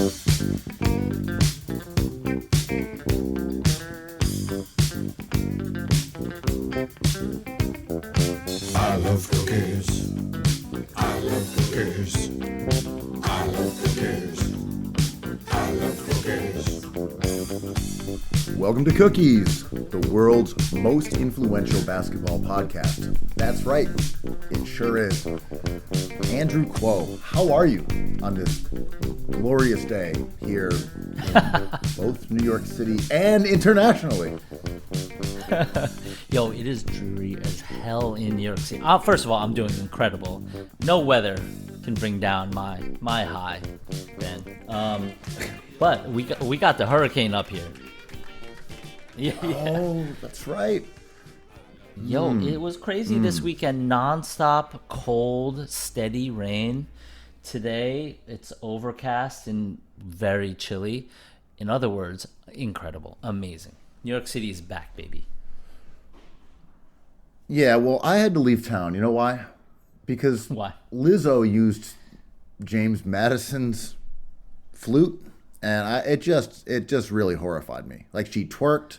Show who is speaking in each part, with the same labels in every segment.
Speaker 1: I love cookies. I love cookies. I love cookies. I love cookies.
Speaker 2: Welcome to Cookies, the world's most influential basketball podcast. That's right, it sure is. Andrew Kuo, how are you on this glorious day here in both New York City and internationally?
Speaker 3: Yo, it is dreary as hell in New York City. First of all, I'm doing incredible. No weather can bring down my high, Ben. But we got the hurricane up here. Yeah.
Speaker 2: Oh, that's right.
Speaker 3: Yo, it was crazy this weekend. Non-stop, cold, steady rain. Today, it's overcast and very chilly. In other words, incredible, amazing. New York City is back, baby.
Speaker 2: Yeah, well, I had to leave town. You know why? Because
Speaker 3: Why?
Speaker 2: Lizzo used James Madison's flute, and it just really horrified me. Like, she twerked,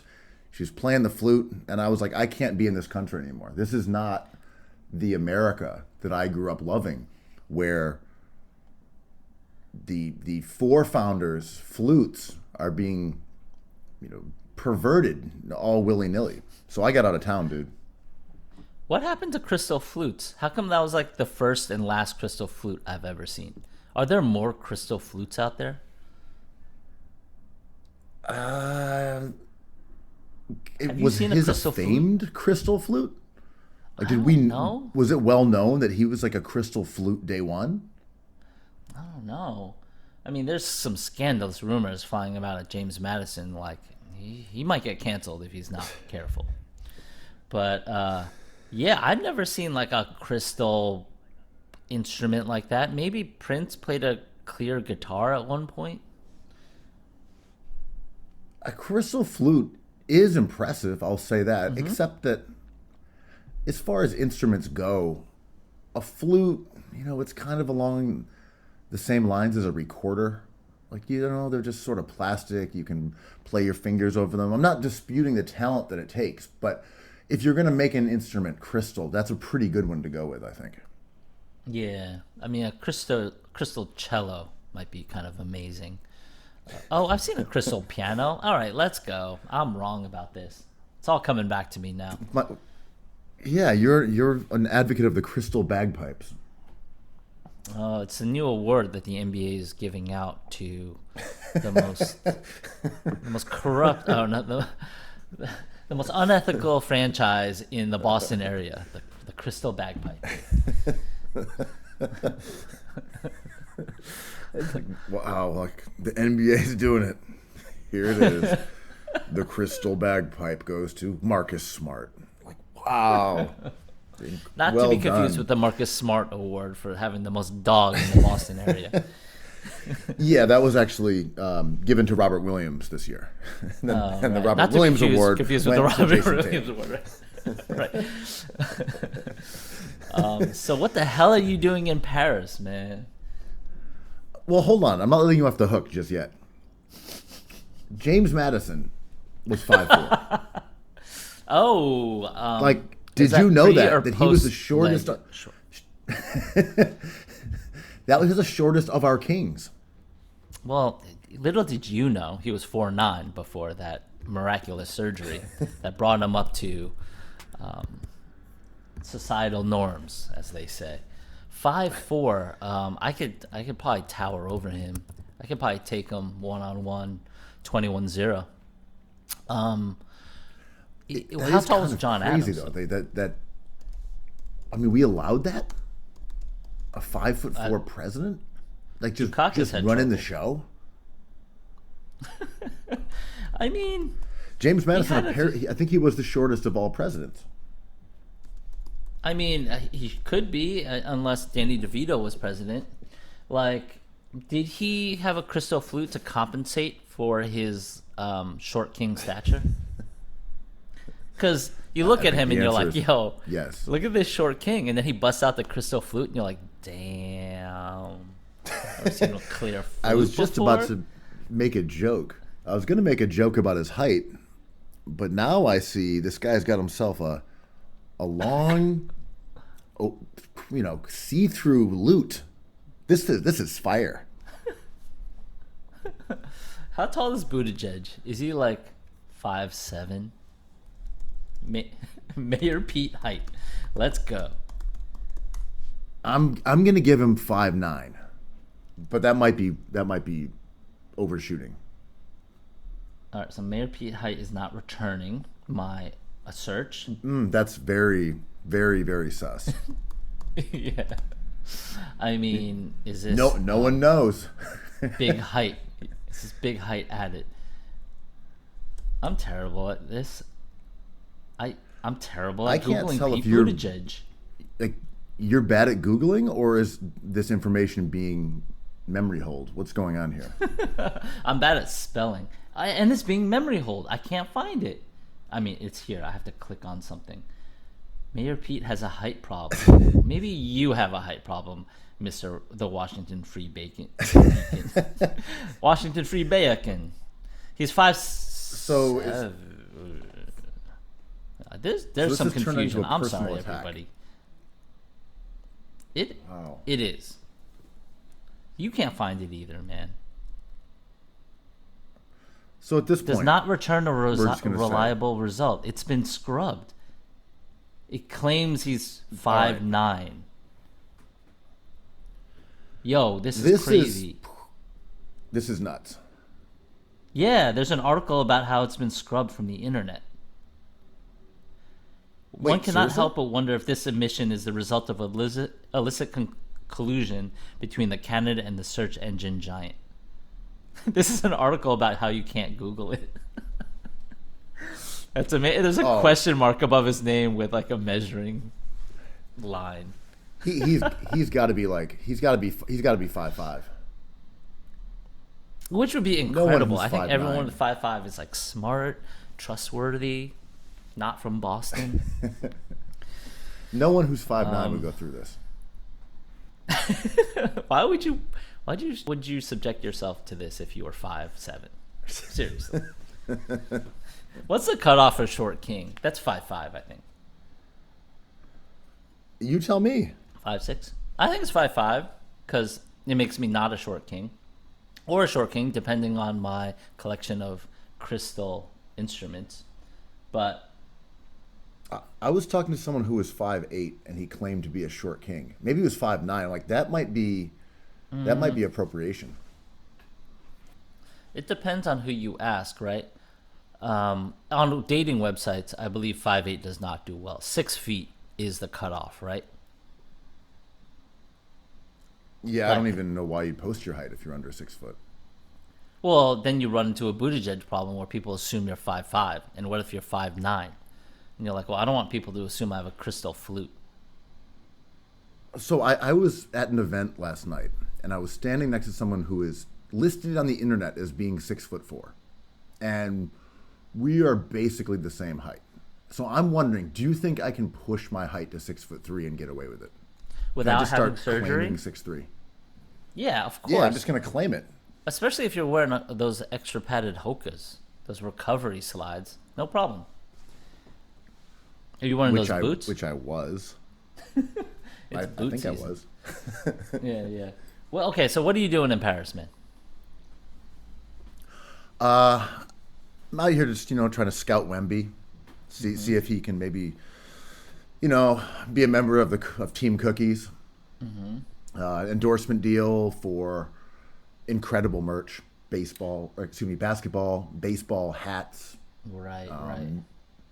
Speaker 2: she was playing the flute, and I was like, I can't be in this country anymore. This is not the America that I grew up loving, where the four founders' flutes are being, perverted all willy-nilly. So I got out of town, dude.
Speaker 3: What happened to crystal flutes? How come that was like the first and last crystal flute I've ever seen? Are there more crystal flutes out there? Have you
Speaker 2: Was
Speaker 3: seen a
Speaker 2: his
Speaker 3: crystal
Speaker 2: a famed crystal flute? Like, did
Speaker 3: I
Speaker 2: we
Speaker 3: don't know.
Speaker 2: Was it well known that he was like a crystal flute day one?
Speaker 3: I don't know. I mean, there's some scandalous rumors flying about at James Madison. Like, he might get canceled if he's not careful. But, yeah, I've never seen like a crystal instrument like that. Maybe Prince played a clear guitar at one point.
Speaker 2: A crystal flute is impressive, I'll say that, except that as far as instruments go, a flute, it's kind of along the same lines as a recorder. Like, they're just sort of plastic. You can play your fingers over them. I'm not disputing the talent that it takes, but if you're going to make an instrument crystal, that's a pretty good one to go with, I think.
Speaker 3: Yeah, I mean, a crystal cello might be kind of amazing. Oh, I've seen a crystal piano. All right, let's go. I'm wrong about this. It's all coming back to me now.
Speaker 2: Yeah, you're an advocate of the crystal bagpipes.
Speaker 3: Oh, it's a new award that the NBA is giving out to the most corrupt. Oh no, the most unethical franchise in the Boston area, the Crystal Bagpipe.
Speaker 2: It's like, wow, like the NBA's doing it. Here it is. The Crystal Bagpipe goes to Marcus Smart. Like, wow.
Speaker 3: Not
Speaker 2: Well
Speaker 3: to be confused
Speaker 2: done.
Speaker 3: with the Marcus Smart Award for having the most dog in the Boston area.
Speaker 2: Yeah, that was actually given to Robert Williams this year. and the Robert
Speaker 3: Not to
Speaker 2: Williams
Speaker 3: confuse,
Speaker 2: Award
Speaker 3: confused with the
Speaker 2: went to
Speaker 3: Robert
Speaker 2: Jason
Speaker 3: Williams
Speaker 2: Tatum.
Speaker 3: Award. Right. So what the hell are you doing in Paris, man?
Speaker 2: Well, hold on. I'm not letting you off the hook just yet. James Madison was 5'4".
Speaker 3: Oh,
Speaker 2: Like,
Speaker 3: is
Speaker 2: did you know
Speaker 3: pre or
Speaker 2: that he was the
Speaker 3: post
Speaker 2: shortest?
Speaker 3: leg?
Speaker 2: That was the shortest of our kings.
Speaker 3: Well, little did you know he was 4'9" before that miraculous surgery that brought him up to societal norms, as they say. 5'4". I could probably tower over him. I could probably take him 1-on-1, 21-0. How tall was John
Speaker 2: crazy,
Speaker 3: Adams?
Speaker 2: Though. I mean, we allowed that? A 5'4" president? Like,
Speaker 3: Dukakis
Speaker 2: just
Speaker 3: had
Speaker 2: running the
Speaker 3: trouble.
Speaker 2: show?
Speaker 3: I mean,
Speaker 2: James Madison,
Speaker 3: had
Speaker 2: I think he was the shortest of all presidents.
Speaker 3: he could be, unless Danny DeVito was president. Like, did he have a crystal flute to compensate for his short king stature? Because you look at him and you're like,
Speaker 2: answer is
Speaker 3: yo,
Speaker 2: yes.
Speaker 3: look at this short king. And then he busts out the crystal flute and you're like, damn. ever seen a clear flute
Speaker 2: I was just
Speaker 3: before.
Speaker 2: about to make a joke. I was going to make a joke about his height, but now I see this guy's got himself a long, see-through lute. This is fire.
Speaker 3: How tall is Buttigieg? Is he like 5'7"? Mayor Pete height. Let's go.
Speaker 2: I'm gonna give him 5'9", but that might be overshooting.
Speaker 3: All right, so Mayor Pete height is not returning my search.
Speaker 2: That's very, very, very sus.
Speaker 3: Yeah. I mean, is this
Speaker 2: No one knows.
Speaker 3: big height? Is this big height added? I'm terrible at this. I'm terrible
Speaker 2: I
Speaker 3: at
Speaker 2: can't
Speaker 3: Googling
Speaker 2: tell
Speaker 3: Pete
Speaker 2: if you're-
Speaker 3: Buttigieg.
Speaker 2: Like, you're bad at Googling, or is this information being memory hold? What's going on here?
Speaker 3: I'm bad at spelling. And it's being memory hold. I can't find it. I mean, it's here. I have to click on something. Mayor Pete has a height problem. Maybe you have a height problem, Mr. the Washington Free Bacon. Washington Free Bacon. He's 5'.
Speaker 2: So is-
Speaker 3: There's
Speaker 2: this
Speaker 3: some
Speaker 2: has turned into
Speaker 3: confusion.
Speaker 2: a
Speaker 3: I'm
Speaker 2: personal
Speaker 3: sorry,
Speaker 2: attack.
Speaker 3: everybody.
Speaker 2: Wow.
Speaker 3: It is. You can't find it either, man.
Speaker 2: So at this
Speaker 3: Does
Speaker 2: point,
Speaker 3: not return a
Speaker 2: just gonna say-
Speaker 3: reliable result. It's been scrubbed. It claims he's
Speaker 2: right.
Speaker 3: 5'9". Yo, this is
Speaker 2: This is-
Speaker 3: crazy.
Speaker 2: this is nuts.
Speaker 3: Yeah, there's an article about how it's been scrubbed from the internet. One
Speaker 2: Wait,
Speaker 3: cannot
Speaker 2: seriously?
Speaker 3: help but wonder if this admission is the result of illicit collusion between the candidate and the search engine giant. This is an article about how you can't Google it. That's amazing. There's a
Speaker 2: Oh.
Speaker 3: question mark above his name with like a measuring line.
Speaker 2: He's got to be 5'5".
Speaker 3: Which would be
Speaker 2: one
Speaker 3: incredible.
Speaker 2: who's
Speaker 3: I think
Speaker 2: 5'9".
Speaker 3: everyone with 5'5" is like smart, trustworthy, not from Boston.
Speaker 2: No one who's 5'9" would go through this.
Speaker 3: Would you subject yourself to this if you were 5'7"? Seriously. What's the cutoff for short king? That's 5'5", I think.
Speaker 2: You tell me.
Speaker 3: 5'6"? I think it's 5'5", because it makes me not a short king. Or a short king, depending on my collection of crystal instruments. But
Speaker 2: I was talking to someone who was 5'8", and he claimed to be a short king. Maybe he was 5'9". Like, that might be appropriation.
Speaker 3: it depends on who you ask, right? On dating websites, I believe 5'8" does not do well. 6 feet is the cutoff, right?
Speaker 2: Yeah, I
Speaker 3: Like-
Speaker 2: don't even know why you'd post your height if you're under 6 foot.
Speaker 3: Well, then you run into a Buttigieg problem where people assume you're 5'5", and what if you're 5'9"? And you're like, well, I don't want people to assume I have a crystal flute.
Speaker 2: So I was at an event last night, and I was standing next to someone who is listed on the internet as being 6'4", and we are basically the same height. So I'm wondering, do you think I can push my height to 6'3" and get away with it? Can I
Speaker 3: Without
Speaker 2: just
Speaker 3: having
Speaker 2: start
Speaker 3: surgery?
Speaker 2: claiming 6'3"?
Speaker 3: Yeah, of course.
Speaker 2: Yeah, I'm just gonna claim it.
Speaker 3: Especially if you're wearing those extra padded Hokas, those recovery slides. No problem. Are you wearing those boots?
Speaker 2: Which I was. I
Speaker 3: boot
Speaker 2: think I
Speaker 3: season.
Speaker 2: was.
Speaker 3: Yeah. Well, okay, so what are you doing in Paris, man?
Speaker 2: I'm out here just, trying to scout Wemby, see if he can maybe, be a member of Team Cookies. Endorsement deal for incredible merch, basketball, baseball hats,
Speaker 3: Right.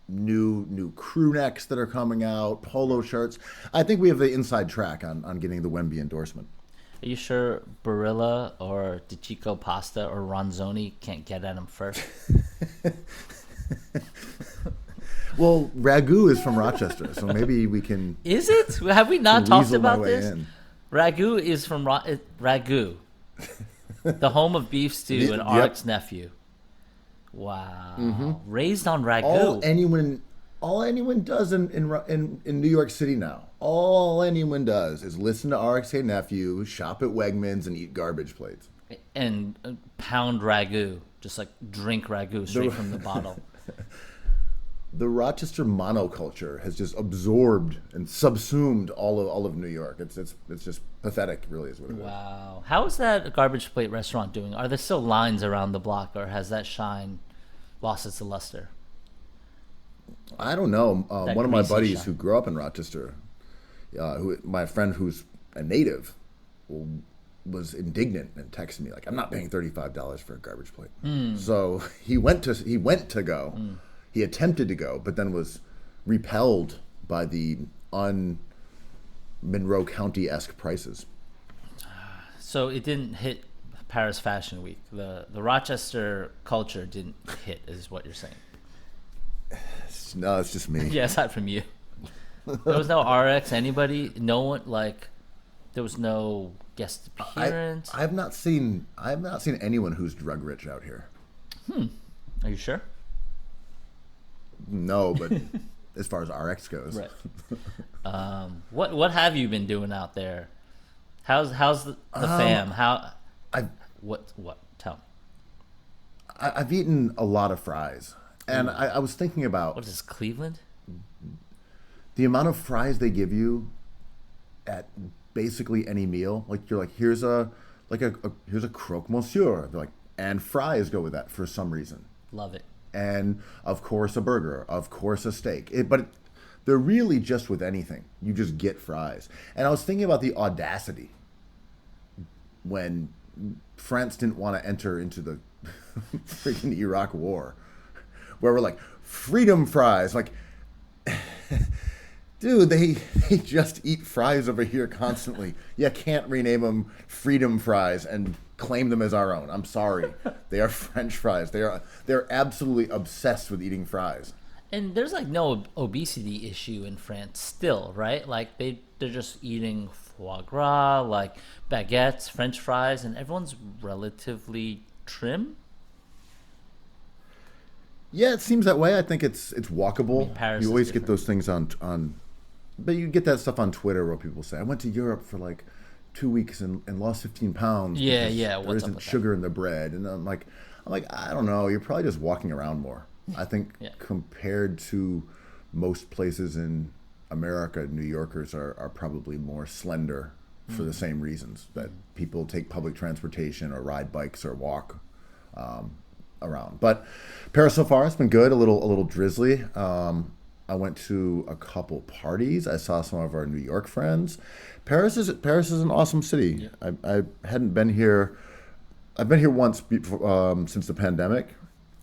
Speaker 2: new crew necks that are coming out, polo shirts. I think we have the inside track on getting the Wemby endorsement.
Speaker 3: Are you sure Barilla or DiCicco Pasta or Ronzoni can't get at him first?
Speaker 2: Well, Ragu is from Rochester, so maybe we can
Speaker 3: Is it? Have we not talked
Speaker 2: weasel my
Speaker 3: about
Speaker 2: way
Speaker 3: this?
Speaker 2: in.
Speaker 3: Ragu is from Ragu, the home of beef stew and
Speaker 2: Yep.
Speaker 3: Art's nephew. Wow. Raised on Ragu.
Speaker 2: All anyone does in New York City now. all anyone does is listen to RXK Nephew, shop at Wegmans, and eat garbage plates.
Speaker 3: And pound ragu, just like drink ragu straight from the bottle.
Speaker 2: The Rochester monoculture has just absorbed and subsumed all of New York. It's just pathetic, really, is what it is.
Speaker 3: Wow. How is that garbage plate restaurant doing? Are there still lines around the block, or has that shine lost its luster?
Speaker 2: I don't know.
Speaker 3: That
Speaker 2: One of my
Speaker 3: greasy
Speaker 2: buddies
Speaker 3: shine.
Speaker 2: who grew up in Rochester, my friend who's a native, was indignant and texted me like, "I'm not paying $35 for a garbage plate." So he went to go. He attempted to go, but then was repelled by the Monroe County-esque prices.
Speaker 3: So it didn't hit Paris Fashion Week. The Rochester culture didn't hit, is what you're saying.
Speaker 2: No, it's just me.
Speaker 3: Yeah, aside from you. There was no RX, anybody, no one, like, there was no guest appearance.
Speaker 2: I have not seen anyone who's drug rich out here.
Speaker 3: Are you sure?
Speaker 2: No, but as far as RX goes,
Speaker 3: Right. What have you been doing out there? How's the fam? What tell me.
Speaker 2: I've eaten a lot of fries, and I was thinking about
Speaker 3: What is this, Cleveland?
Speaker 2: the amount of fries they give you at basically any meal. Like you're like, here's a croque monsieur. They're like, and fries go with that for some reason.
Speaker 3: Love it.
Speaker 2: And of course a burger, of course a steak. They're really just with anything. You just get fries. And I was thinking about the audacity when France didn't want to enter into the freaking Iraq war, where we're like, freedom fries. Like, dude, they just eat fries over here constantly. You can't rename them freedom fries and claim them as our own. I'm sorry. They are French fries. They're absolutely obsessed with eating fries.
Speaker 3: And there's like no obesity issue in France still, right? Like they're just eating foie gras, like baguettes, French fries, and everyone's relatively trim.
Speaker 2: Yeah, it seems that way. I think it's walkable.
Speaker 3: Paris
Speaker 2: You
Speaker 3: is
Speaker 2: always get
Speaker 3: different.
Speaker 2: those things on, but you get that stuff on Twitter where people say, "I went to Europe for like 2 weeks and lost 15 pounds."
Speaker 3: Yeah,
Speaker 2: because
Speaker 3: yeah,
Speaker 2: There
Speaker 3: what's up
Speaker 2: isn't
Speaker 3: with that?
Speaker 2: sugar in the bread, and I'm like, I don't know. You're probably just walking around more. I think
Speaker 3: Yeah.
Speaker 2: compared to most places in America, New Yorkers are probably more slender for the same reasons that people take public transportation or ride bikes or walk around. But Paris so far it's been good. A little drizzly. I went to a couple parties. I saw some of our New York friends. Paris is an awesome city. I hadn't been here. I've been here once before, since the pandemic,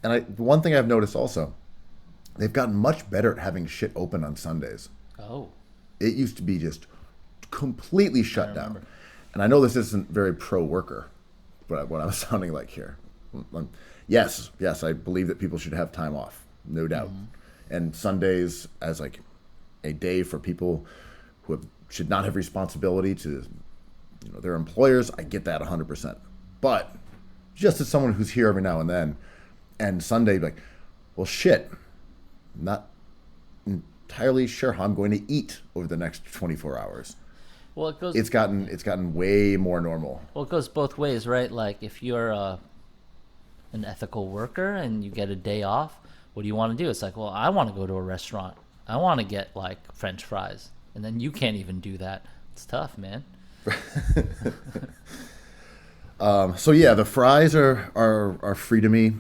Speaker 2: and one thing I've noticed also, they've gotten much better at having shit open on Sundays.
Speaker 3: Oh,
Speaker 2: It used to be just completely shut down.
Speaker 3: remember.
Speaker 2: And I know this isn't very pro-worker, but what I'm sounding like here. Yes, I believe that people should have time off, no doubt. And Sundays as like a day for people who should not have responsibility to their employers, I get that 100%. But just as someone who's here every now and then, and Sunday, like, well, shit, I'm not entirely sure how I'm going to eat over the next 24 hours.
Speaker 3: well, it goes.
Speaker 2: It's gotten way more normal.
Speaker 3: Well, it goes both ways, right? Like if you're an ethical worker and you get a day off, what do you want to do? It's like, well, I want to go to a restaurant. I want to get like French fries, and then you can't even do that. It's tough, man.
Speaker 2: So yeah, the fries are free to me.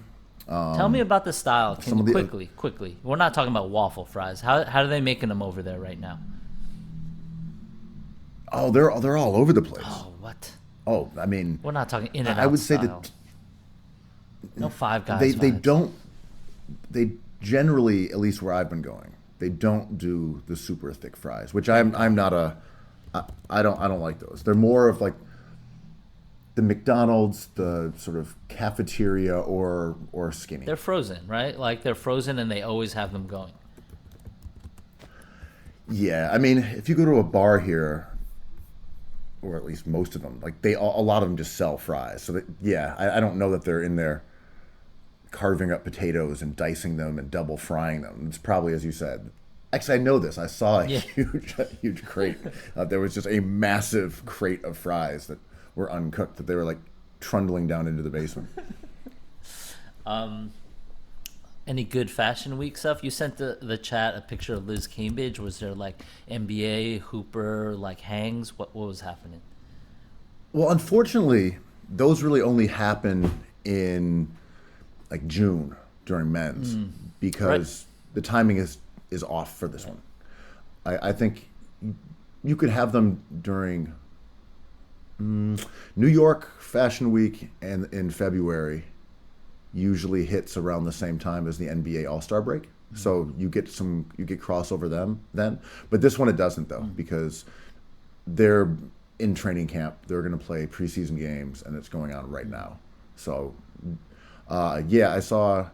Speaker 3: Tell me about the style. Can
Speaker 2: some
Speaker 3: you
Speaker 2: of the-
Speaker 3: quickly? We're not talking about waffle fries. How are they making them over there right now?
Speaker 2: Oh, they're all over the place.
Speaker 3: Oh, what?
Speaker 2: Oh, I mean,
Speaker 3: We're not talking In and Out.
Speaker 2: I would say
Speaker 3: style.
Speaker 2: that
Speaker 3: No Five Guys.
Speaker 2: they
Speaker 3: vibes.
Speaker 2: don't. They generally, at least where I've been going, they don't do the super thick fries, which I'm not a. I don't like those. They're more of like the McDonald's, the sort of cafeteria or skinny.
Speaker 3: They're frozen, right? Like they're frozen, and they always have them going.
Speaker 2: Yeah, I mean, if you go to a bar here, or at least most of them, like a lot of them just sell fries. So that, yeah, I don't know that they're in there carving up potatoes and dicing them and double frying them. It's probably, as you said, Actually, I know this. I saw a
Speaker 3: Yeah.
Speaker 2: huge crate. There was just a massive crate of fries that were uncooked that they were like trundling down into the basement.
Speaker 3: Any good Fashion Week stuff? You sent the chat a picture of Liz Cambridge. Was there like NBA hooper like hangs? What was happening?
Speaker 2: Well, unfortunately, those really only happen in like June during men's because the timing is off for this one. I think you could have them during New York Fashion Week and in February usually hits around the same time as the NBA All-Star break. So you get crossover then. But this one it doesn't though because they're in training camp. They're going to play preseason games and it's going on right now. So I saw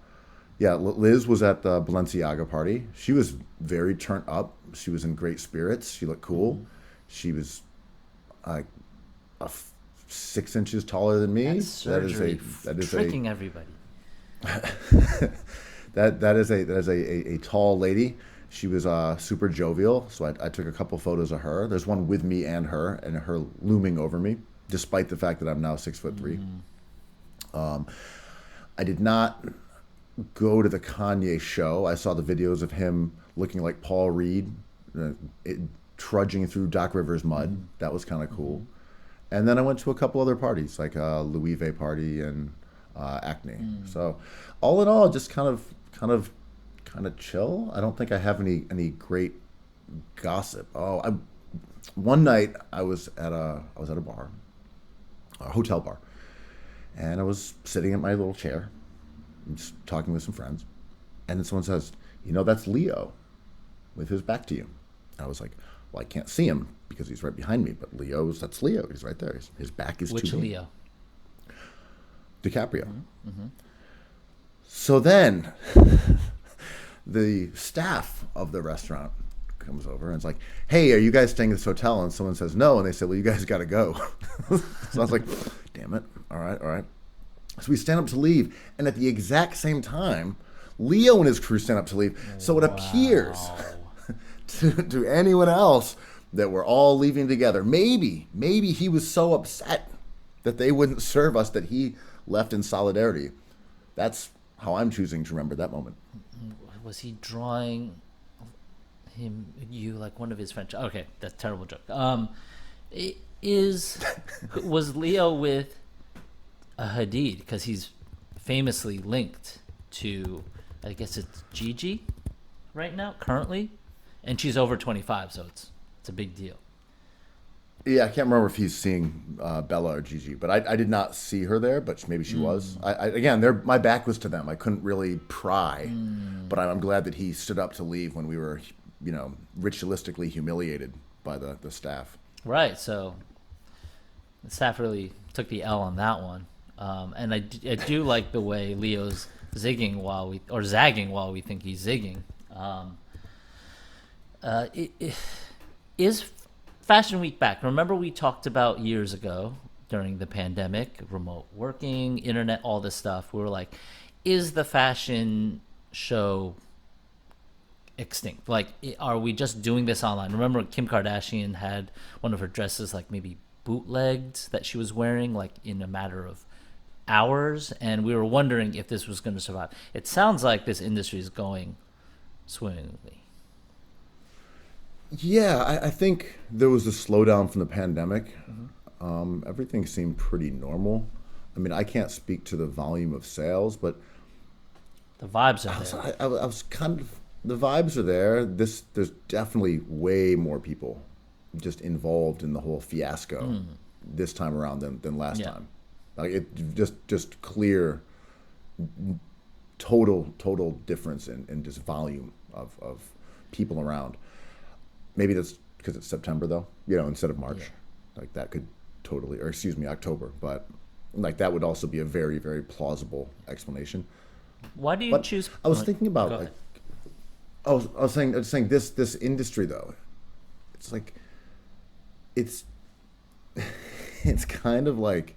Speaker 2: Liz was at the Balenciaga party. She was very turned up. She was in great spirits. She looked cool. She was 6 inches taller than me.
Speaker 3: That's surgery
Speaker 2: that is
Speaker 3: tricking everybody.
Speaker 2: that is a tall lady. She was super jovial, so I took a couple photos of her. There's one with me and her looming over me, despite the fact that I'm now 6'3". I did not go to the Kanye show. I saw the videos of him looking like Paul Reed, trudging through Doc Rivers mud. That was kind of cool. And then I went to a couple other parties, like Louis V party and Acne. So, all in all, just kind of chill. I don't think I have any great gossip. One night I was at a bar, a hotel bar, and I was sitting at my little chair, just talking with some friends, and then someone says, "That's Leo, with his back to you." And I was like, "Well, I can't see him because he's right behind me, but that's Leo. He's right there. His back is
Speaker 3: Which
Speaker 2: to me."
Speaker 3: Leo?
Speaker 2: DiCaprio. So then the staff of the restaurant comes over and it's like, "Hey, are you guys staying at this hotel?" And someone says no, and they say, "Well, you guys got to go." So I was like, "Damn it. All right. So we stand up to leave, and at the exact same time, Leo and his crew stand up to leave. So it appears to anyone else that we're all leaving together. Maybe he was so upset that they wouldn't serve us that he left in solidarity. That's how I'm choosing to remember that moment.
Speaker 3: Was he drawing you like one of his French? Okay, that's a terrible joke. Was Leo with a Hadid? Because he's famously linked to, I guess it's Gigi right now, currently, and she's over 25, so it's a big deal.
Speaker 2: Yeah, I can't remember if he's seeing Bella or Gigi, but I did not see her there, but maybe she was. Again, my back was to them. I couldn't really pry, but I'm glad that he stood up to leave when we were, ritualistically humiliated by the staff.
Speaker 3: Right, so the staff really took the L on that one. And I do like the way Leo's zagging while we think he's zigging. Is Fashion Week back? Remember we talked about years ago during the pandemic, remote working, internet, all this stuff. We were like, is the fashion show extinct? Like, are we just doing this online? Remember Kim Kardashian had one of her dresses like maybe bootlegged that she was wearing like in a matter of hours, and we were wondering if this was going to survive. It sounds like this industry is going swimmingly.
Speaker 2: Yeah, I think there was a slowdown from the pandemic. Everything seemed pretty normal. I mean, I can't speak to the volume of sales, but
Speaker 3: The vibes are there.
Speaker 2: I was kind of, the vibes are there. There's definitely way more people just involved in the whole fiasco this time around than last time. Like it just clear total difference in just volume of people around. Maybe that's because it's September though, instead of March. Like that could totally, or excuse me, October. But like that would also be a very, very plausible explanation.
Speaker 3: Why do you choose?
Speaker 2: I was thinking about
Speaker 3: Go
Speaker 2: like,
Speaker 3: ahead.
Speaker 2: I was saying this industry though, it's like, it's kind of like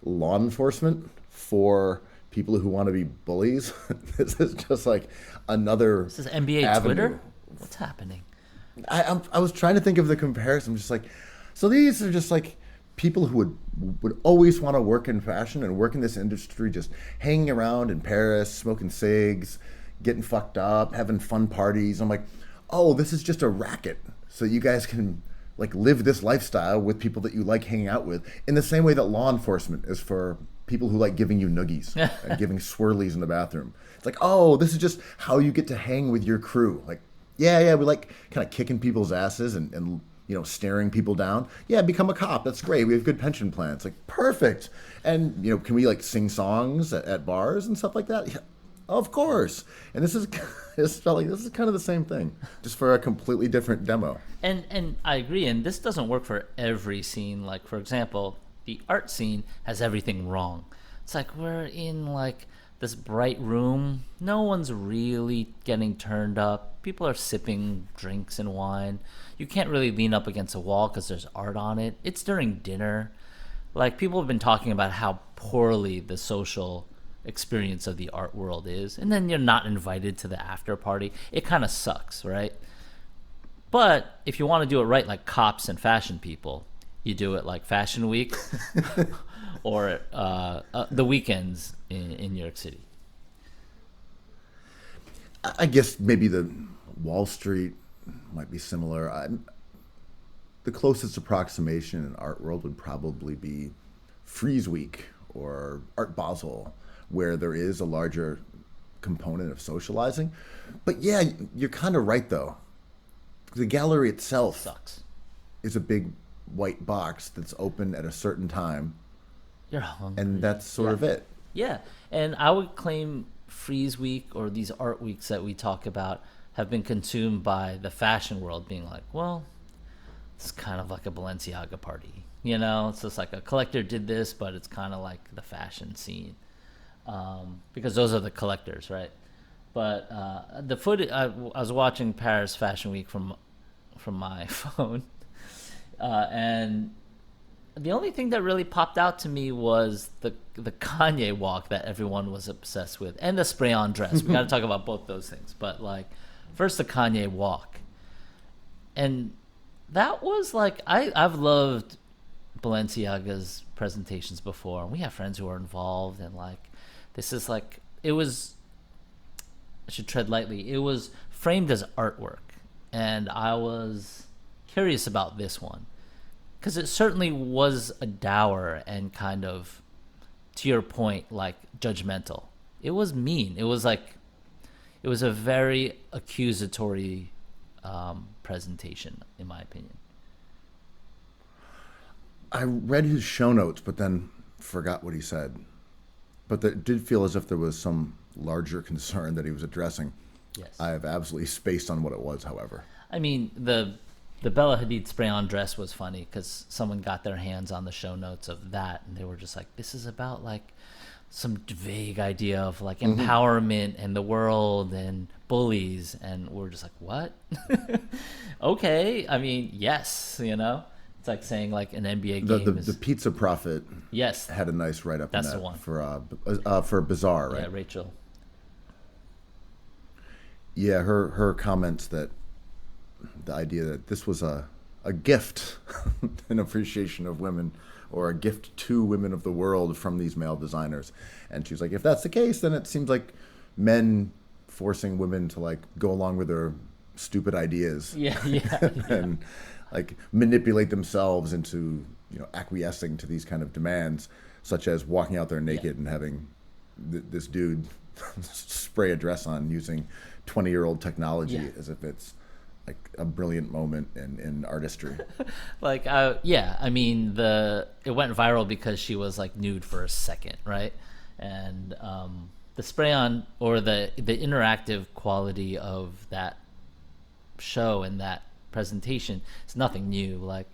Speaker 2: law enforcement for people who want to be bullies. This is just like another
Speaker 3: This is NBA
Speaker 2: avenue.
Speaker 3: Twitter? What's happening?
Speaker 2: I was trying to think of the comparison. I'm just like, so these are just like people who would always want to work in fashion and work in this industry, just hanging around in Paris, smoking cigs, getting fucked up, having fun parties. I'm like, oh, this is just a racket, so you guys can like live this lifestyle with people that you like hanging out with, in the same way that law enforcement is for people who like giving you noogies and giving swirlies in the bathroom. It's like, oh, this is just how you get to hang with your crew. Like, yeah, we like kind of kicking people's asses and staring people down. Yeah, become a cop. That's great. We have good pension plans. Like, perfect. And can we like sing songs at bars and stuff like that? Yeah, of course. And this is felt like this is kind of the same thing, just for a completely different demo.
Speaker 3: And I agree. And this doesn't work for every scene. Like, for example, the art scene has everything wrong. It's like we're in like this bright room. No one's really getting turned up. People are sipping drinks and wine. You can't really lean up against a wall because there's art on it. It's during dinner. Like, people have been talking about how poorly the social experience of the art world is, and then you're not invited to the after party. It kind of sucks, right? But if you want to do it right, like cops and fashion people, you do it like Fashion Week or the weekends in New York City.
Speaker 2: I guess maybe the Wall Street might be similar. The closest approximation in art world would probably be Frieze Week or Art Basel, where there is a larger component of socializing. But yeah, you're kind of right though. The gallery itself
Speaker 3: Sucks.
Speaker 2: is a big white box that's open at a certain time,
Speaker 3: You're hungry.
Speaker 2: and that's sort of it.
Speaker 3: Yeah, and I would claim Frieze Week or these art weeks that we talk about have been consumed by the fashion world, being like, well, it's kind of like a Balenciaga party. It's just like a collector did this, but it's kind of like the fashion scene. Because those are the collectors, right? But the footage, I was watching Paris Fashion Week from my phone, and the only thing that really popped out to me was the Kanye walk that everyone was obsessed with, and the spray-on dress. We got to talk about both those things, but like first the Kanye walk, and that was like I've loved Balenciaga's presentations before, and we have friends who are involved, and like this is like it was. I should tread lightly. It was framed as artwork, and I was curious about this one because it certainly was a dour and kind of, to your point, like judgmental. It was mean. It was a very accusatory presentation, in my opinion.
Speaker 2: I read his show notes, but then forgot what he said. But it did feel as if there was some larger concern that he was addressing.
Speaker 3: Yes.
Speaker 2: I have absolutely spaced on what it was, however.
Speaker 3: I mean, the Bella Hadid spray-on dress was funny because someone got their hands on the show notes of that, and they were just like, this is about like some vague idea of like empowerment and the world and bullies, and we're just like, what? Okay, I mean, yes, it's like saying like an NBA game
Speaker 2: The Pizza Prophet
Speaker 3: yes,
Speaker 2: had a nice write-up
Speaker 3: That's
Speaker 2: on that
Speaker 3: the one.
Speaker 2: for Bazaar, right?
Speaker 3: yeah, Rachel.
Speaker 2: Yeah, her comments that the idea that this was a gift, an appreciation of women, or a gift to women of the world from these male designers. And she was like, if that's the case, then it seems like men forcing women to like go along with their stupid ideas.
Speaker 3: Yeah.
Speaker 2: And like manipulate themselves into acquiescing to these kind of demands, such as walking out there naked and having this dude spray a dress on using 20-year-old technology as if it's like a brilliant moment in artistry.
Speaker 3: Like, I mean, it went viral because she was like nude for a second, right? And the spray on or the interactive quality of that show and that presentation is nothing new. Like,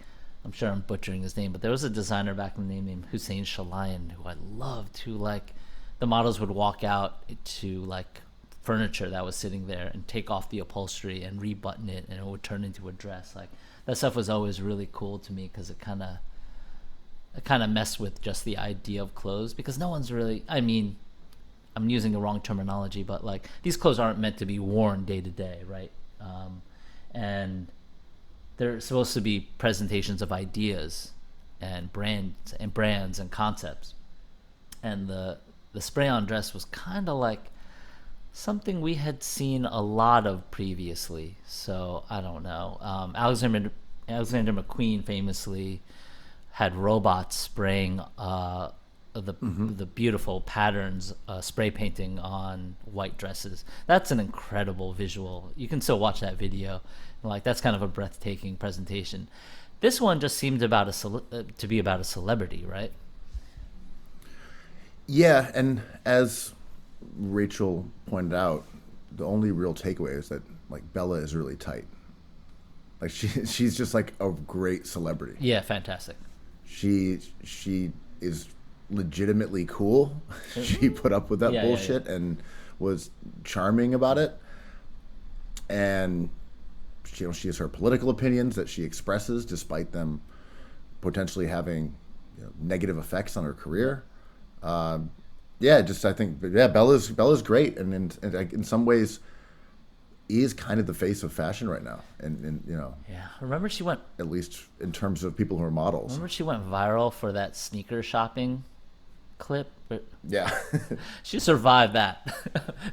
Speaker 3: I'm sure I'm butchering his name, but there was a designer back in the day named Hussein Shalayan who I loved, who like the models would walk out to like furniture that was sitting there and take off the upholstery and rebutton it, and it would turn into a dress. Like, that stuff was always really cool to me because it kind of messed with just the idea of clothes, because no one's really, I mean, I'm using the wrong terminology, but like these clothes aren't meant to be worn day to day, right? And they're supposed to be presentations of ideas and brands and concepts. And the spray-on dress was kind of like something we had seen a lot of previously. So I don't know. Alexander McQueen famously had robots spraying the beautiful patterns, spray painting on white dresses. That's an incredible visual. You can still watch that video. Like, that's kind of a breathtaking presentation. This one just seemed to be about a celebrity, right?
Speaker 2: Yeah, and as Rachel pointed out, the only real takeaway is that like Bella is really tight. Like she's just like a great celebrity.
Speaker 3: Yeah, fantastic.
Speaker 2: She is legitimately cool. She put up with that bullshit and was charming about it. And she has her political opinions that she expresses, despite them potentially having negative effects on her career. I think Bella's great, and in some ways is kind of the face of fashion right now, and
Speaker 3: Remember she went,
Speaker 2: at least in terms of people who are models.
Speaker 3: Remember she went viral for that sneaker shopping clip?
Speaker 2: Yeah.
Speaker 3: She survived that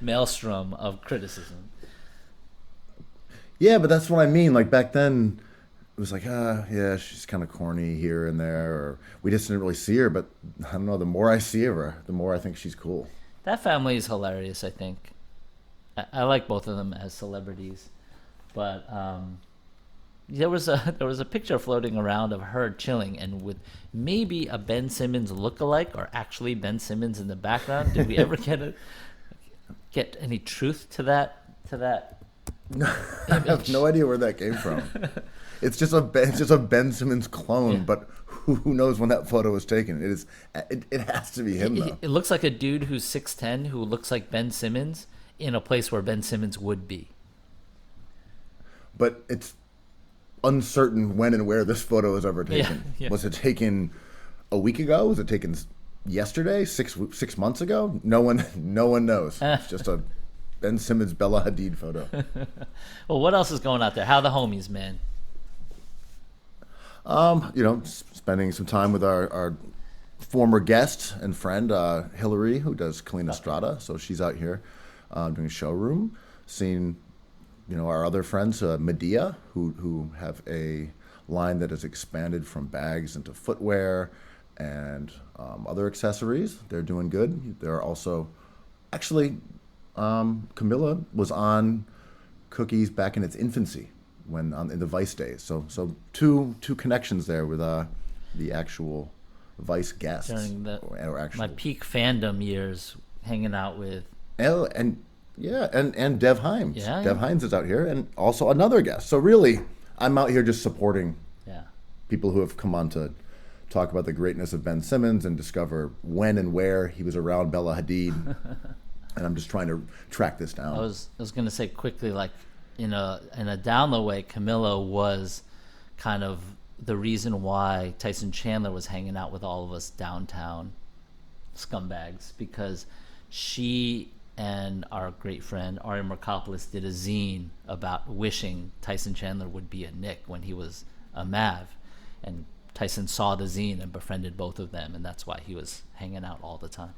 Speaker 3: maelstrom of criticism.
Speaker 2: Yeah, but that's what I mean. Like back then, it was like, she's kind of corny here and there, or we just didn't really see her. But I don't know. The more I see of her, the more I think she's cool.
Speaker 3: That family is hilarious. I think I like both of them as celebrities, but there was a picture floating around of her chilling and with maybe a Ben Simmons lookalike, or actually Ben Simmons in the background. Did we ever get any truth to that?
Speaker 2: I have no idea where that came from. It's just a Ben Simmons clone, but who knows when that photo was taken? It has to be him though.
Speaker 3: It looks like a dude who's 6'10", who looks like Ben Simmons in a place where Ben Simmons would be.
Speaker 2: But it's uncertain when and where this photo was ever taken.
Speaker 3: Yeah.
Speaker 2: Was it taken a week ago? Was it taken yesterday? 6 months ago? No one knows. It's just a Ben Simmons Bella Hadid photo.
Speaker 3: Well, what else is going out there? How are the homies, man?
Speaker 2: Spending some time with our former guest and friend Hillary, who does Kalina Strada. So she's out here doing a showroom, seeing our other friends, Medea, who have a line that has expanded from bags into footwear and other accessories. They're doing good. They're also actually. Camilla was on Cookies back in its infancy, when in the Vice days. So two connections there with the actual Vice guests.
Speaker 3: During
Speaker 2: my
Speaker 3: peak fandom years, hanging out with
Speaker 2: and Dev Hymes.
Speaker 3: Yeah,
Speaker 2: Dev Hymes is out here, and also another guest. So really, I'm out here just supporting people who have come on to talk about the greatness of Ben Simmons and discover when and where he was around Bella Hadid. And I'm just trying to track this down.
Speaker 3: I was going to say quickly, like in a down the way, Camilla was kind of the reason why Tyson Chandler was hanging out with all of us downtown scumbags, because she and our great friend Ari Markopoulos did a zine about wishing Tyson Chandler would be a Knick when he was a Mav, and Tyson saw the zine and befriended both of them, and that's why he was hanging out all the time.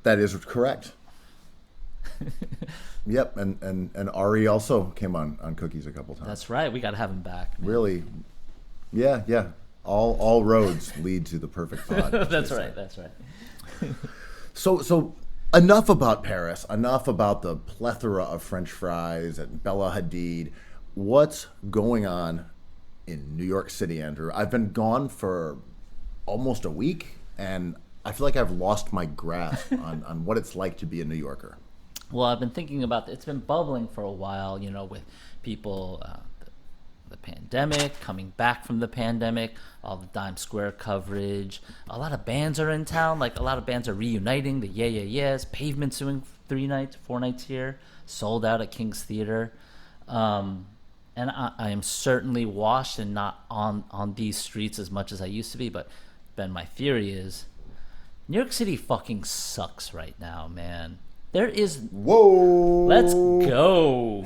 Speaker 2: That is correct. Yep, and Ari also came on Cookies a couple times.
Speaker 3: That's right. We got to have him back, man.
Speaker 2: Really, yeah. All roads lead to the perfect pod.
Speaker 3: That's right.
Speaker 2: So enough about Paris. Enough about the plethora of French fries and Bella Hadid. What's going on in New York City, Andrew? I've been gone for almost a week, and I feel like I've lost my grasp on what it's like to be a New Yorker.
Speaker 3: Well, I've been thinking about it's been bubbling for a while, with people, the pandemic, coming back from the pandemic, all the Dime Square coverage. A lot of bands are in town. Like, a lot of bands are reuniting. The Yeah Yeah Yeahs, Pavement's doing 4 nights here, sold out at King's Theater. And I am certainly washed and not on these streets as much as I used to be. But, Ben, my theory is New York City fucking sucks right now, man. There is
Speaker 2: Whoa!
Speaker 3: Let's go.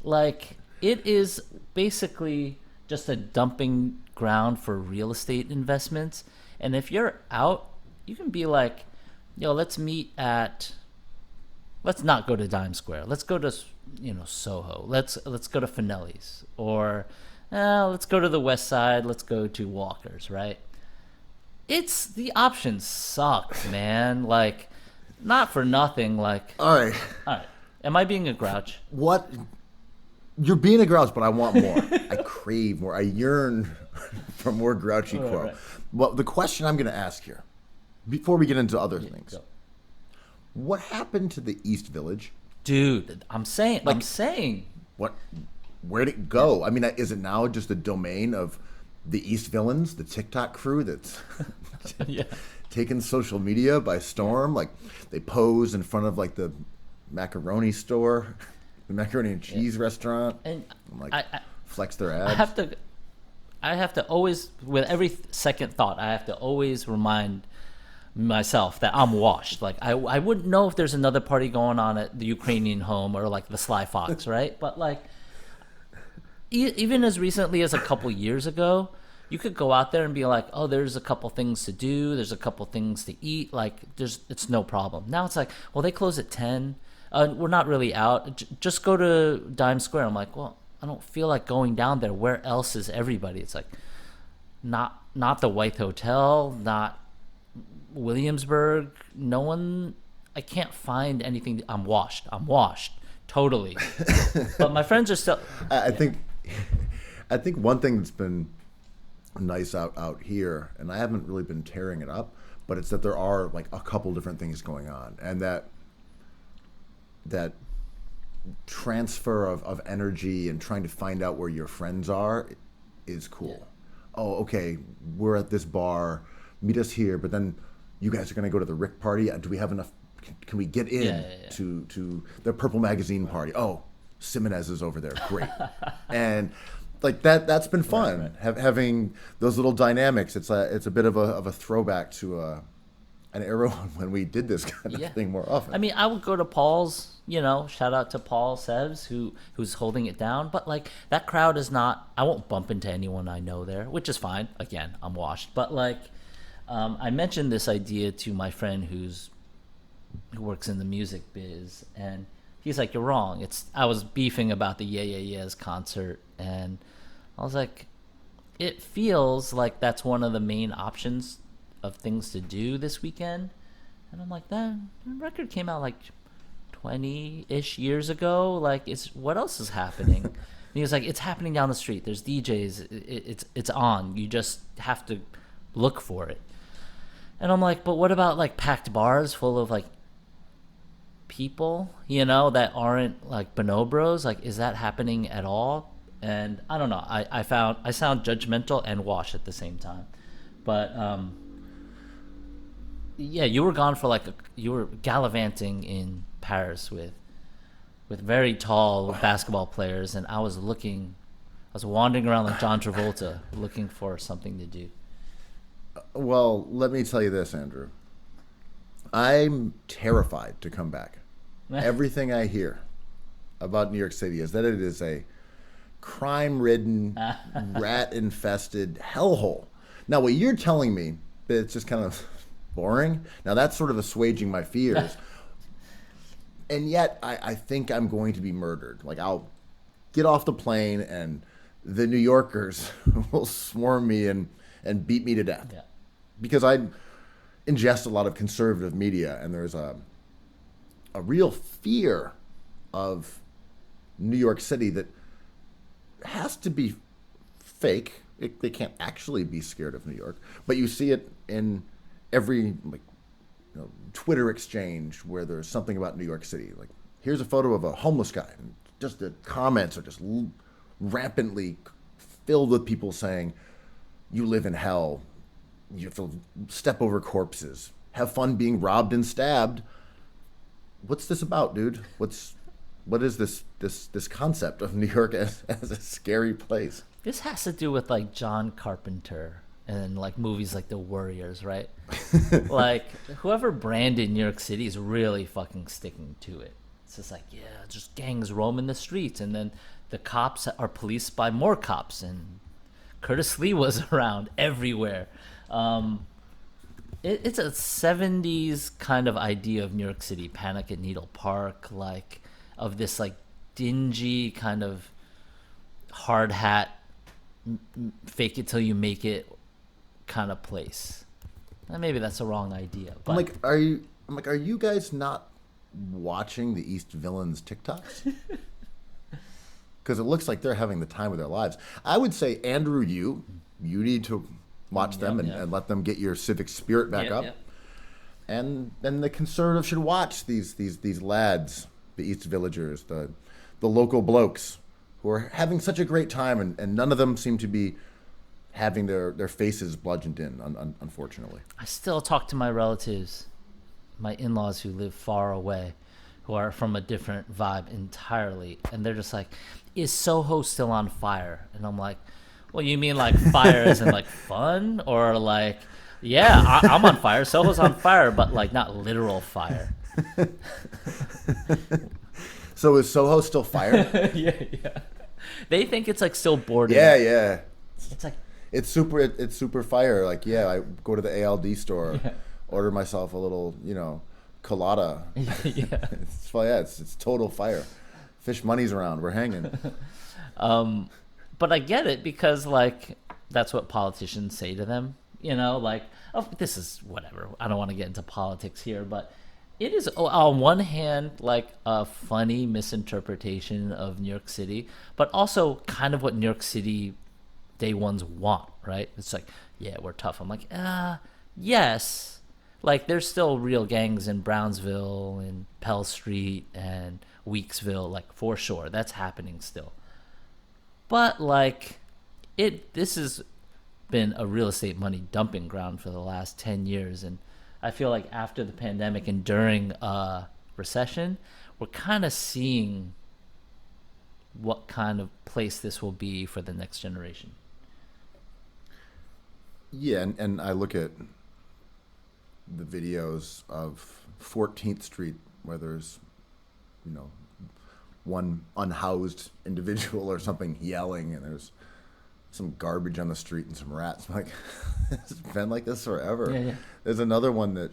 Speaker 3: Like, it is basically just a dumping ground for real estate investments. And if you're out, you can be like, yo, let's not go to Times Square. Let's go to, Soho. Let's go to Finelli's. Or let's go to the West Side. Let's go to Walker's, right? The options suck, man. Like, not for nothing. Like,
Speaker 2: All right.
Speaker 3: Am I being a grouch?
Speaker 2: What? You're being a grouch, but I want more. I crave more. I yearn for more grouchy quote.
Speaker 3: right.
Speaker 2: Well, the question I'm going to ask here, before we get into other things,
Speaker 3: Go.
Speaker 2: what happened to the East Village?
Speaker 3: Dude, I'm saying.
Speaker 2: What? Where'd it go? I mean, is it now just the domain of the East Villains, the TikTok crew that's
Speaker 3: Yeah.
Speaker 2: taken social media by storm? Like, they pose in front of like the macaroni store, the macaroni and cheese restaurant,
Speaker 3: And
Speaker 2: like
Speaker 3: I
Speaker 2: flex their abs.
Speaker 3: I have to always, with every second thought, I have to always remind myself that I'm washed. Like, I wouldn't know if there's another party going on at the Ukrainian home or like the Sly Fox, right? But like, even as recently as a couple years ago, you could go out there and be like, oh, there's a couple things to do, there's a couple things to eat, like it's no problem. Now it's like, well, they close at 10. We're not really out. Just go to Times Square. I'm like, well, I don't feel like going down there. Where else is everybody? It's like, not the White Hotel, not Williamsburg. No one. I can't find anything. I'm washed. Totally. But my friends are still.
Speaker 2: I think one thing that's been nice out here, and I haven't really been tearing it up, but it's that there are like a couple different things going on, and that transfer of energy and trying to find out where your friends are is cool. Yeah. Oh, okay, we're at this bar, meet us here, but then you guys are going to go to the Rick party. Do we have enough? Can we get in to the Purple Magazine party? Oh, Simonez is over there. Great. And like that's been fun. Right. Having those little dynamics. It's a bit of a throwback to an era when we did this kind of thing more often.
Speaker 3: I mean, I would go to Paul's, shout out to Paul Sevs who's holding it down. But like, that crowd is not, I won't bump into anyone I know there, which is fine. Again, I'm washed. But like, I mentioned this idea to my friend who works in the music biz, and he's like, you're wrong. I was beefing about the Yeah Yeah Yeahs concert, and I was like, it feels like that's one of the main options of things to do this weekend. And I'm like, that record came out like 20-ish years ago. Like, what else is happening? And he was like, it's happening down the street. There's DJs. It's on. You just have to look for it. And I'm like, but what about like packed bars full of like people, that aren't like bonobos? Like, is that happening at all? And I don't know. I sound judgmental and washed at the same time. But yeah, you were gone for you were gallivanting in Paris with very tall basketball players, and I was wandering around like John Travolta looking for something to do.
Speaker 2: Well, let me tell you this, Andrew. I'm terrified to come back. Everything I hear about New York City is that it is a crime-ridden, rat-infested hellhole. Now, what you're telling me, that it's just kind of boring, now that's sort of assuaging my fears. And yet, I think I'm going to be murdered. Like, I'll get off the plane, and the New Yorkers will swarm me and beat me to death.
Speaker 3: Yeah.
Speaker 2: Because I ingest a lot of conservative media, and there's a real fear of New York City that has to be fake. They can't actually be scared of New York, but you see it in every Twitter exchange where there's something about New York City. Like, here's a photo of a homeless guy, and just the comments are just rampantly filled with people saying, "You live in hell. You have to step over corpses. Have fun being robbed and stabbed." What's this about, dude? What is this concept of New York as a scary place?
Speaker 3: This has to do with like John Carpenter and then like movies like The Warriors, right? Like whoever branded New York City is really fucking sticking to it. It's just like, yeah, just gangs roaming the streets, and then the cops are policed by more cops, and Curtis Lee was around everywhere. It's a 70s kind of idea of New York City, Panic at Needle Park, like of this like dingy kind of hard hat, fake it till you make it kind of place. And maybe that's a wrong idea. But
Speaker 2: I'm like, are you guys not watching the East Villains TikToks? Because it looks like they're having the time of their lives. I would say, Andrew, you need to watch them and let them get your civic spirit back up.
Speaker 3: Yep.
Speaker 2: And then the conservatives should watch these lads, the East Villagers, the local blokes who are having such a great time, and none of them seem to be having their faces bludgeoned in, unfortunately.
Speaker 3: I still talk to my relatives, my in-laws who live far away, who are from a different vibe entirely, and they're just like, is Soho still on fire? And I'm like, well, you mean like fire isn't like fun? Or like, yeah, I'm on fire, Soho's on fire, but like not literal fire.
Speaker 2: So is Soho still fire?
Speaker 3: Yeah. They think it's like still boarded.
Speaker 2: Yeah.
Speaker 3: It's like,
Speaker 2: It's super fire. Like, yeah, I go to the ALD store, order myself a little, colada.
Speaker 3: yeah.
Speaker 2: It's total fire. Fish Money's around. We're hanging.
Speaker 3: But I get it, because like that's what politicians say to them, like, oh, this is whatever. I don't want to get into politics here, but it is on one hand like a funny misinterpretation of New York City, but also kind of what New York City day ones want, right? It's like, yeah, we're tough. I'm like, yes. Like, there's still real gangs in Brownsville and Pell Street and Weeksville, like, for sure. That's happening still. But, like, this has been a real estate money dumping ground for the last 10 years. And I feel like after the pandemic and during a recession, we're kind of seeing what kind of place this will be for the next generation.
Speaker 2: Yeah, and I look at the videos of 14th Street where there's, one unhoused individual or something yelling, and there's some garbage on the street and some rats. I'm like, it's been like this forever.
Speaker 3: Yeah.
Speaker 2: There's another one that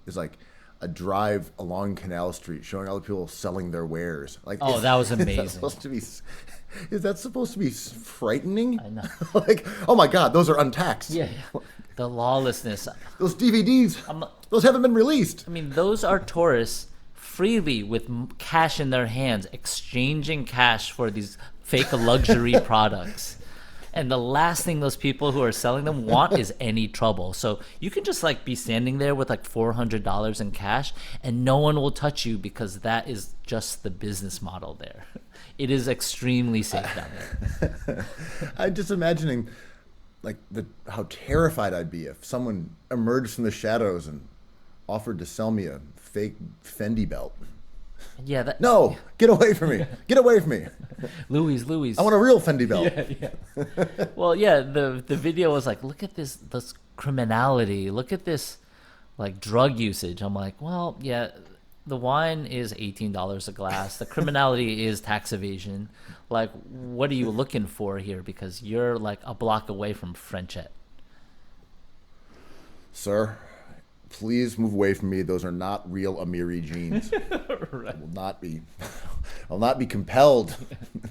Speaker 2: is like a drive along Canal Street showing other people selling their wares. Like,
Speaker 3: Oh, that was amazing.
Speaker 2: Is that supposed to be frightening?
Speaker 3: I know.
Speaker 2: Like, oh my God, those are untaxed.
Speaker 3: Yeah. The lawlessness.
Speaker 2: Those DVDs, those haven't been released.
Speaker 3: I mean, those are tourists freely with cash in their hands, exchanging cash for these fake luxury products. And the last thing those people who are selling them want is any trouble. So you can just like be standing there with like $400 in cash, and no one will touch you, because that is just the business model there. It is extremely safe down there.
Speaker 2: I'm just imagining like how terrified I'd be if someone emerged from the shadows and offered to sell me a fake Fendi belt.
Speaker 3: Yeah.
Speaker 2: No, get away from me. Get away from me.
Speaker 3: Louis.
Speaker 2: I want a real Fendi belt.
Speaker 3: Yeah. Well, yeah, the video was like, look at this criminality. Look at this like drug usage. I'm like, well, yeah, the wine is $18 a glass. The criminality is tax evasion. Like, what are you looking for here? Because you're like a block away from Frenchette.
Speaker 2: Sir, please move away from me. Those are not real Amiri jeans.
Speaker 3: Right.
Speaker 2: I'll not be compelled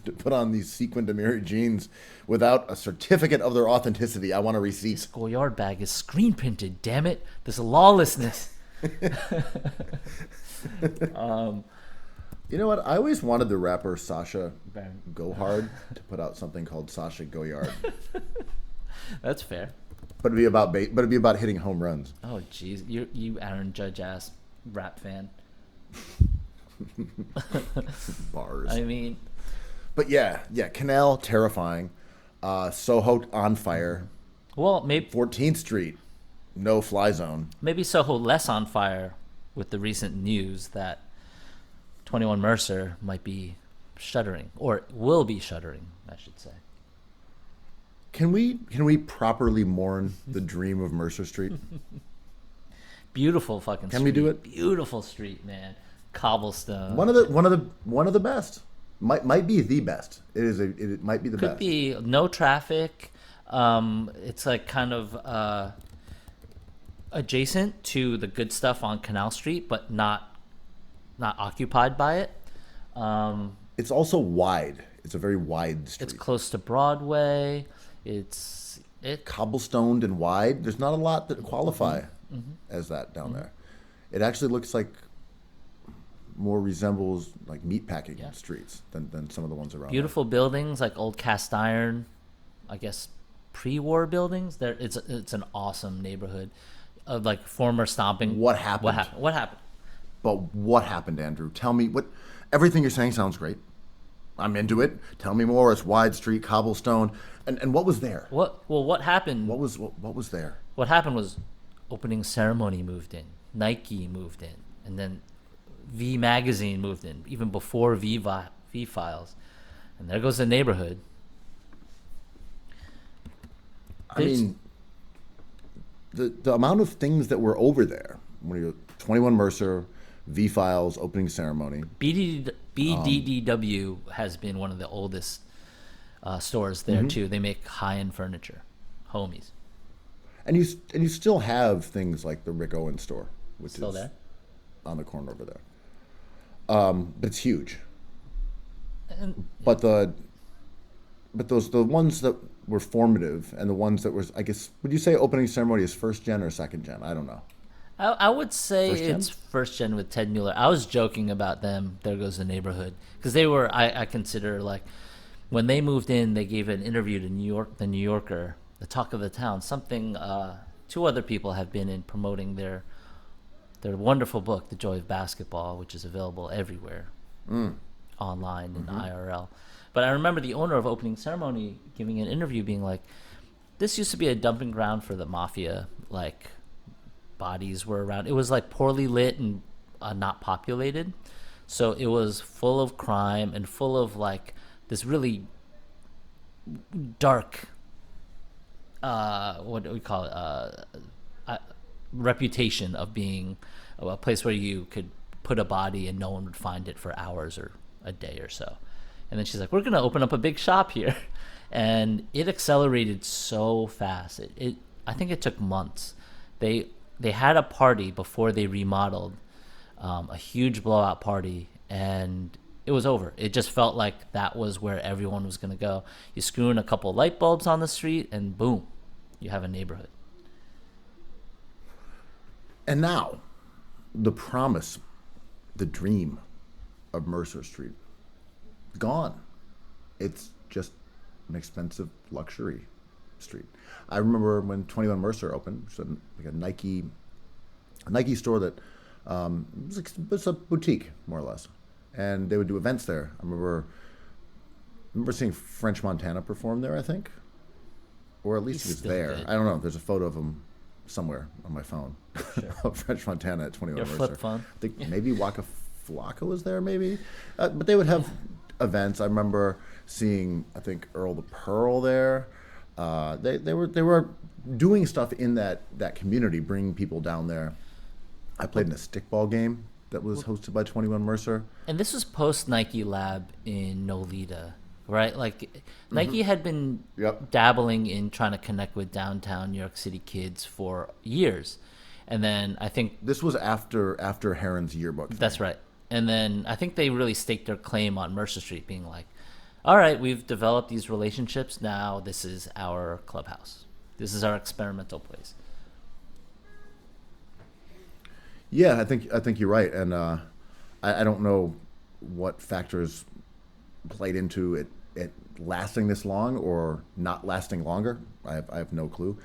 Speaker 2: to put on these sequined Amiri jeans without a certificate of their authenticity. I want a receipt.
Speaker 3: This Goyard bag is screen printed, damn it. This lawlessness.
Speaker 2: You know what? I always wanted the rapper Sasha Go Hard to put out something called Sasha Goyard.
Speaker 3: That's fair.
Speaker 2: But it'd be about hitting home runs.
Speaker 3: Oh, jeez. You Aaron Judge ass rap fan.
Speaker 2: Bars.
Speaker 3: I mean,
Speaker 2: but yeah, Canal terrifying. Soho on fire.
Speaker 3: well, maybe
Speaker 2: 14th Street, no fly zone.
Speaker 3: maybe Soho less on fire with the recent news that 21 Mercer might be shuttering, or will be shuttering, I should say.
Speaker 2: Can we properly mourn the dream of Mercer Street?
Speaker 3: Beautiful fucking
Speaker 2: Can
Speaker 3: street.
Speaker 2: we do it?
Speaker 3: Beautiful street, man. Cobblestone.
Speaker 2: One of the best. Might be the best. It might be the
Speaker 3: Could
Speaker 2: best.
Speaker 3: be no traffic. It's like kind of adjacent to the good stuff on Canal Street, but not occupied by it.
Speaker 2: It's also wide. It's a very wide street.
Speaker 3: It's close to Broadway. It
Speaker 2: Cobblestoned and wide. There's not a lot that qualify as that down there. It actually looks like more resembles like meatpacking streets than some of the ones around.
Speaker 3: beautiful buildings like old cast iron, I guess pre-war buildings. There, it's an awesome neighborhood of like former stomping.
Speaker 2: What happened?
Speaker 3: What happened?
Speaker 2: But what happened, Andrew? Tell me what. Everything you're saying sounds great. I'm into it. Tell me more. It's wide street, cobblestone, and what was there?
Speaker 3: What happened?
Speaker 2: What was there?
Speaker 3: What happened was opening ceremony moved in, Nike moved in, and then V Magazine moved in, even before V Files, and there goes the neighborhood.
Speaker 2: I mean, the amount of things that were over there when you 21 Mercer, V Files, opening ceremony.
Speaker 3: BDDW has been one of the oldest stores there too. They make high-end furniture, homies.
Speaker 2: And you still have things like the Rick Owens store, which
Speaker 3: Still
Speaker 2: is
Speaker 3: there?
Speaker 2: on the corner over there. But it's huge.
Speaker 3: And
Speaker 2: But the ones that were formative and the ones that was, I guess, would you say opening ceremony is first gen or second gen? I don't know.
Speaker 3: I would say
Speaker 2: First gen?
Speaker 3: it's first gen with Ted Mueller. I was joking about them. There goes the neighborhood, because they were. I consider like when they moved in, they gave an interview to the New Yorker, the talk of the town. Something two other people have been in promoting their wonderful book, The Joy of Basketball, which is available everywhere, online and IRL. But I remember the owner of opening ceremony giving an interview, being like, "This used to be a dumping ground for the mafia. Like, bodies were around. It was like poorly lit and not populated, so it was full of crime and full of like this really dark, what do we call it? Reputation of being a place where you could put a body and no one would find it for hours or a day or so." And then she's like, "We're gonna open up a big shop here," and it accelerated so fast. I think it took months. They had a party before they remodeled, a huge blowout party, and it was over. It just felt like that was where everyone was gonna go. You screw in a couple light bulbs on the street, and boom, you have a neighborhood.
Speaker 2: And now, the promise, the dream of Mercer Street, gone. It's just an expensive luxury street. I remember when 21 Mercer opened, it was like a Nike store that it was a boutique, more or less. And they would do events there. I remember seeing French Montana perform there, I think. Or at least he
Speaker 3: He's
Speaker 2: was
Speaker 3: still
Speaker 2: there.
Speaker 3: good.
Speaker 2: I don't know. There's a photo of him somewhere on my phone of French Montana at 21
Speaker 3: Your
Speaker 2: Mercer.
Speaker 3: flip phone?
Speaker 2: I think maybe Waka Flocka was there, maybe. But they would have events. I remember seeing, I think, Earl the Pearl there. They were doing stuff in that community, bringing people down there. I played in a stickball game that was hosted by 21 Mercer.
Speaker 3: And this was post Nike Lab in Nolita, right? Like Nike had been
Speaker 2: Yep.
Speaker 3: dabbling in trying to connect with downtown New York City kids for years. And then I think
Speaker 2: This was after Heron's yearbook.
Speaker 3: that's right. And then I think they really staked their claim on Mercer Street, being like, all right, we've developed these relationships. Now this is our clubhouse. This is our experimental place.
Speaker 2: Yeah, I think you're right, and I don't know what factors played into it lasting this long or not lasting longer. I have no clue,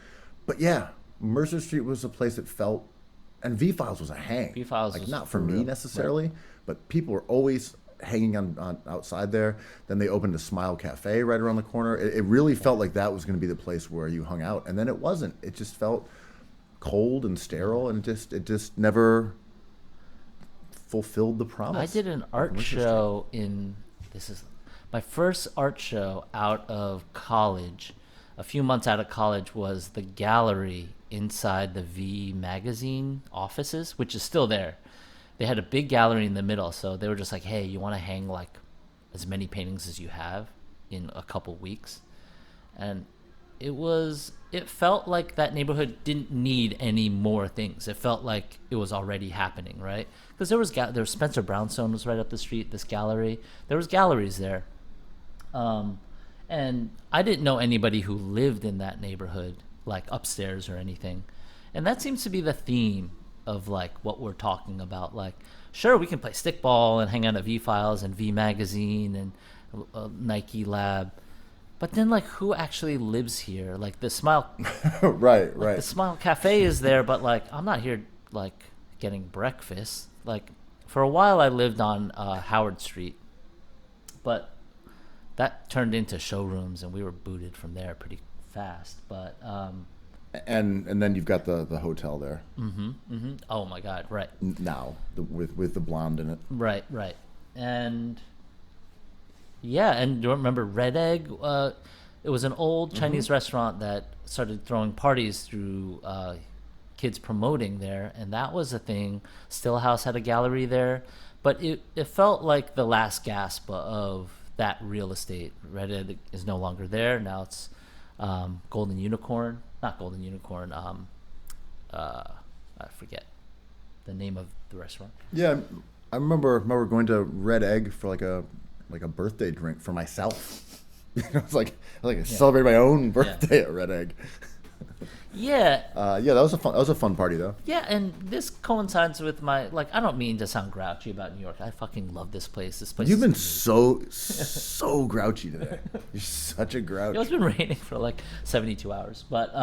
Speaker 2: but yeah, Mercer Street was a place that felt, and V Files was a hang.
Speaker 3: V-Files
Speaker 2: like
Speaker 3: was
Speaker 2: not for
Speaker 3: for
Speaker 2: me
Speaker 3: real,
Speaker 2: necessarily, but people were always hanging on outside there. Then they opened a Smile Cafe right around the corner. It really felt like that was going to be the place where you hung out, and then it wasn't. It just felt cold and sterile, and it just never fulfilled the promise.
Speaker 3: I did an art show this is my first art show out of college. a few months out of college was the gallery inside the V Magazine offices, which is still there. They had a big gallery in the middle, so they were just like, hey, you want to hang like as many paintings as you have in a couple weeks? And it felt like that neighborhood didn't need any more things. It felt like it was already happening, right? Because there was Spencer Brownstone was right up the street, this gallery. There was galleries there. And I didn't know anybody who lived in that neighborhood, like upstairs or anything. And that seems to be the theme of like what we're talking about. Like, sure, we can play stickball and hang out at V Files and V Magazine and Nike Lab. But then, like, who actually lives here? Like, the Smile,
Speaker 2: Right.
Speaker 3: the Smile Cafe is there, but like, I'm not here like getting breakfast. Like, for a while, I lived on Howard Street, but that turned into showrooms, and we were booted from there pretty fast. But
Speaker 2: And then you've got the hotel there
Speaker 3: oh my God, right,
Speaker 2: now with the blonde in it.
Speaker 3: right, and. Yeah, and do you remember Red Egg? It was an old Chinese restaurant that started throwing parties through kids promoting there, and that was a thing. Stillhouse had a gallery there, but it felt like the last gasp of that real estate. Red Egg is no longer there. Now it's Golden Unicorn. Not Golden Unicorn. I forget the name of the restaurant.
Speaker 2: Yeah, I remember going to Red Egg for like a birthday drink for myself. It's like I celebrated my own birthday at Red Egg.
Speaker 3: Yeah.
Speaker 2: Yeah, that was a fun party though.
Speaker 3: Yeah, and this coincides with my I don't mean to sound grouchy about New York. I fucking love this place. This place.
Speaker 2: You've been
Speaker 3: is
Speaker 2: so grouchy today. You're such a grouch.
Speaker 3: It's been raining for like 72 hours, but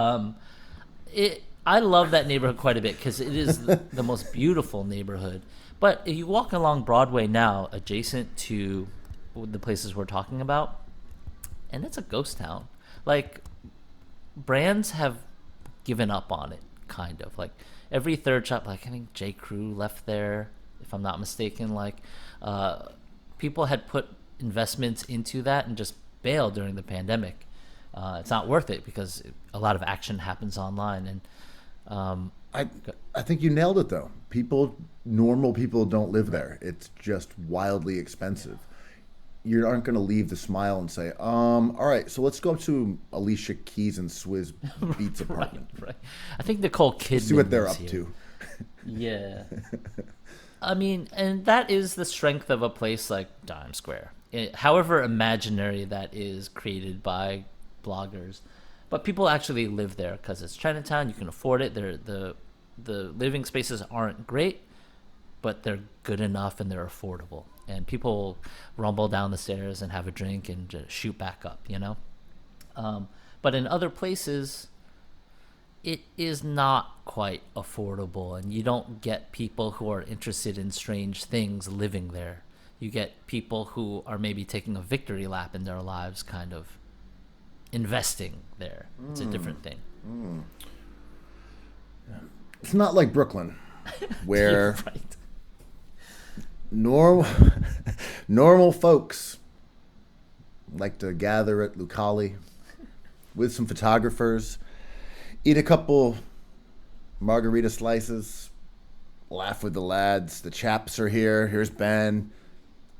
Speaker 3: I love that neighborhood quite a bit because it is the most beautiful neighborhood. But if you walk along Broadway now, adjacent to the places we're talking about, and it's a ghost town. Like, brands have given up on it, kind of. Like, every third shop, like I think J. Crew left there, if I'm not mistaken. Like, people had put investments into that and just bailed during the pandemic. It's not worth it because a lot of action happens online. And
Speaker 2: I think you nailed it though. Normal people don't live there. It's just wildly expensive. You aren't going to leave the Smile and say, all right, so let's go up to Alicia Keys and Swizz Beats apartment.
Speaker 3: Right. I think Nicole Kidman.
Speaker 2: See what they're
Speaker 3: is
Speaker 2: up
Speaker 3: here.
Speaker 2: to.
Speaker 3: Yeah. I mean, and that is the strength of a place like Times Square. However imaginary that is created by bloggers. But people actually live there because it's Chinatown. You can afford it. The living spaces aren't great, but they're good enough and they're affordable. And people rumble down the stairs and have a drink and just shoot back up, you know? But in other places, it is not quite affordable. And you don't get people who are interested in strange things living there. You get people who are maybe taking a victory lap in their lives, kind of investing there. It's a different thing.
Speaker 2: It's not like Brooklyn, where
Speaker 3: Right.
Speaker 2: normal folks like to gather at Lucali with some photographers, eat a couple margarita slices, laugh with the lads. The chaps are here. Here's Ben.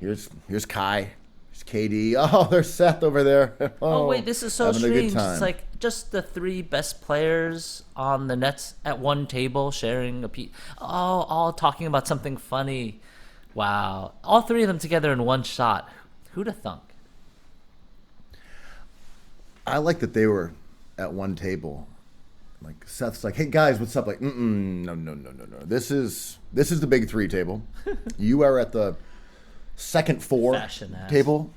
Speaker 2: Here's Kai. Here's KD. Oh, there's Seth over there.
Speaker 3: Oh wait, this is so
Speaker 2: having a good
Speaker 3: strange.
Speaker 2: time.
Speaker 3: It's like just the three best players on the Nets at one table sharing a piece. Oh, all talking about something funny. Wow, all three of them together in one shot. Who'd have thunk?
Speaker 2: I like that they were at one table. Like Seth's like, hey guys, what's up? Like, no. This is the big three table. You are at the second four
Speaker 3: Fashion ass.
Speaker 2: table.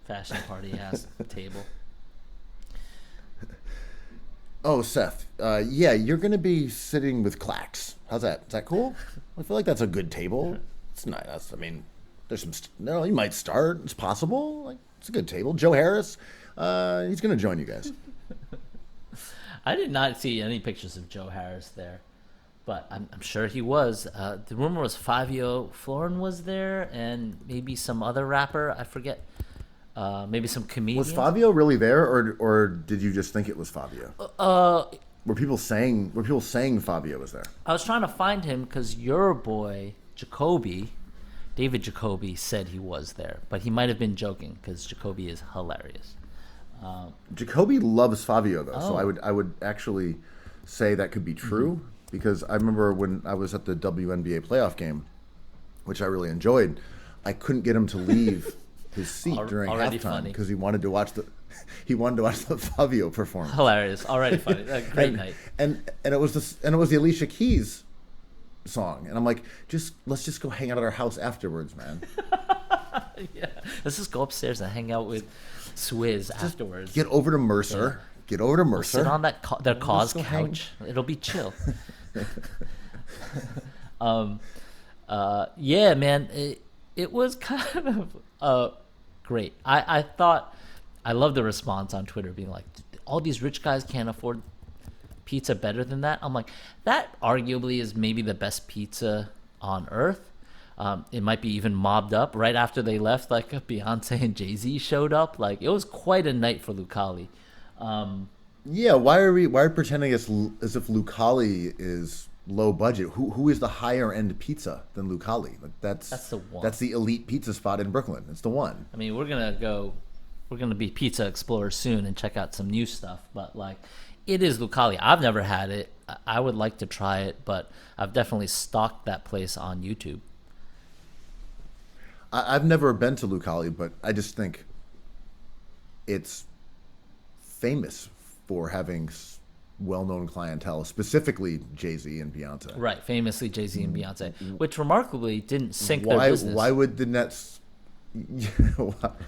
Speaker 3: Fashion party ass table.
Speaker 2: Oh, Seth. Yeah, you're gonna be sitting with Clax. How's that? Is that cool? I feel like that's a good table. It's nice. I mean, there's some. You might start. It's possible. Like, it's a good table. Joe Harris. He's gonna join you guys.
Speaker 3: I did not see any pictures of Joe Harris there, but I'm sure he was. The rumor was Fabio Florin was there, and maybe some other rapper. I forget. maybe some comedians.
Speaker 2: Was Fabio really there, or did you just think it was Fabio? Were people saying Fabio was there?
Speaker 3: I was trying to find him because your boy Jacoby, David Jacoby, said he was there, but he might have been joking because Jacoby is hilarious.
Speaker 2: Jacoby loves Fabio though, so
Speaker 3: Oh.
Speaker 2: I would actually say that could be true because I remember when I was at the WNBA playoff game, which I really enjoyed, I couldn't get him to leave his seat during
Speaker 3: Already
Speaker 2: halftime
Speaker 3: funny.
Speaker 2: because he wanted to watch the Fabio performance.
Speaker 3: Hilarious, already funny, a great night.
Speaker 2: And it was the Alicia Keys song, and I'm like, let's just go hang out at our house afterwards, man.
Speaker 3: Yeah, let's just go upstairs and hang out with Swizz afterwards.
Speaker 2: Get over to Mercer. Get over to Mercer.
Speaker 3: Sit on their cause
Speaker 2: go hang.
Speaker 3: couch. It'll be chill. Yeah, man, it was kind of great. I thought I love the response on Twitter being like, all these rich guys can't afford pizza better than that. I'm like, that arguably is maybe the best pizza on earth. It might be even mobbed up right after they left. Like Beyonce and Jay-Z showed up. Like it was quite a night for Lucali.
Speaker 2: Yeah, why are we pretending as if Lucali is low budget? Who is the higher end pizza than Lucali? Like that's
Speaker 3: the one.
Speaker 2: That's the elite pizza spot in Brooklyn. It's the one.
Speaker 3: I mean, we're gonna be pizza explorers soon and check out some new stuff. But like, it is Lucali. I've never had it. I would like to try it, but I've definitely stalked that place on YouTube.
Speaker 2: I've never been to Lucali, but I just think it's famous for having well-known clientele, specifically Jay-Z and Beyonce.
Speaker 3: Right, famously Jay-Z and Beyonce, which remarkably didn't sink their business.
Speaker 2: Why would the Nets?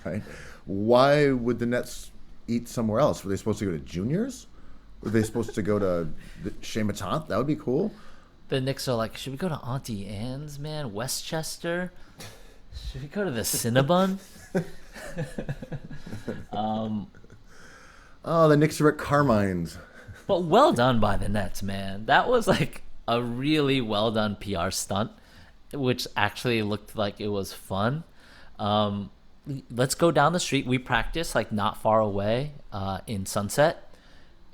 Speaker 2: Right? Why would the Nets eat somewhere else? Were they supposed to go to Juniors? Were they supposed to go to Chez Matant? That would be cool.
Speaker 3: The Knicks are like, should we go to Auntie Anne's, man? Westchester? Should we go to the Cinnabon?
Speaker 2: Oh, the Knicks are at Carmine's.
Speaker 3: But well done by the Nets, man. That was like a really well done PR stunt, which actually looked like it was fun. Let's go down the street. We practice like not far away in Sunset,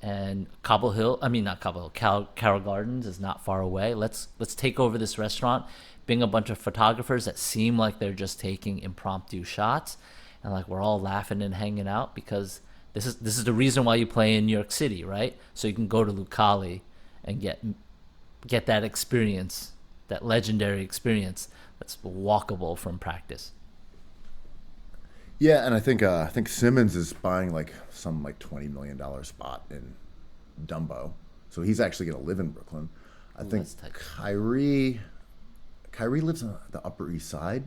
Speaker 3: and Carroll Gardens is not far away. Let's take over this restaurant, bring a bunch of photographers that seem like they're just taking impromptu shots, and like we're all laughing and hanging out because this is the reason why you play in New York City, right? So you can go to Lucali and get that experience, that legendary experience that's walkable from practice.
Speaker 2: Yeah, and I think Simmons is buying like some $20 million spot in Dumbo, so he's actually going to live in Brooklyn. I think
Speaker 3: that's tight.
Speaker 2: Kyrie lives on the Upper East Side,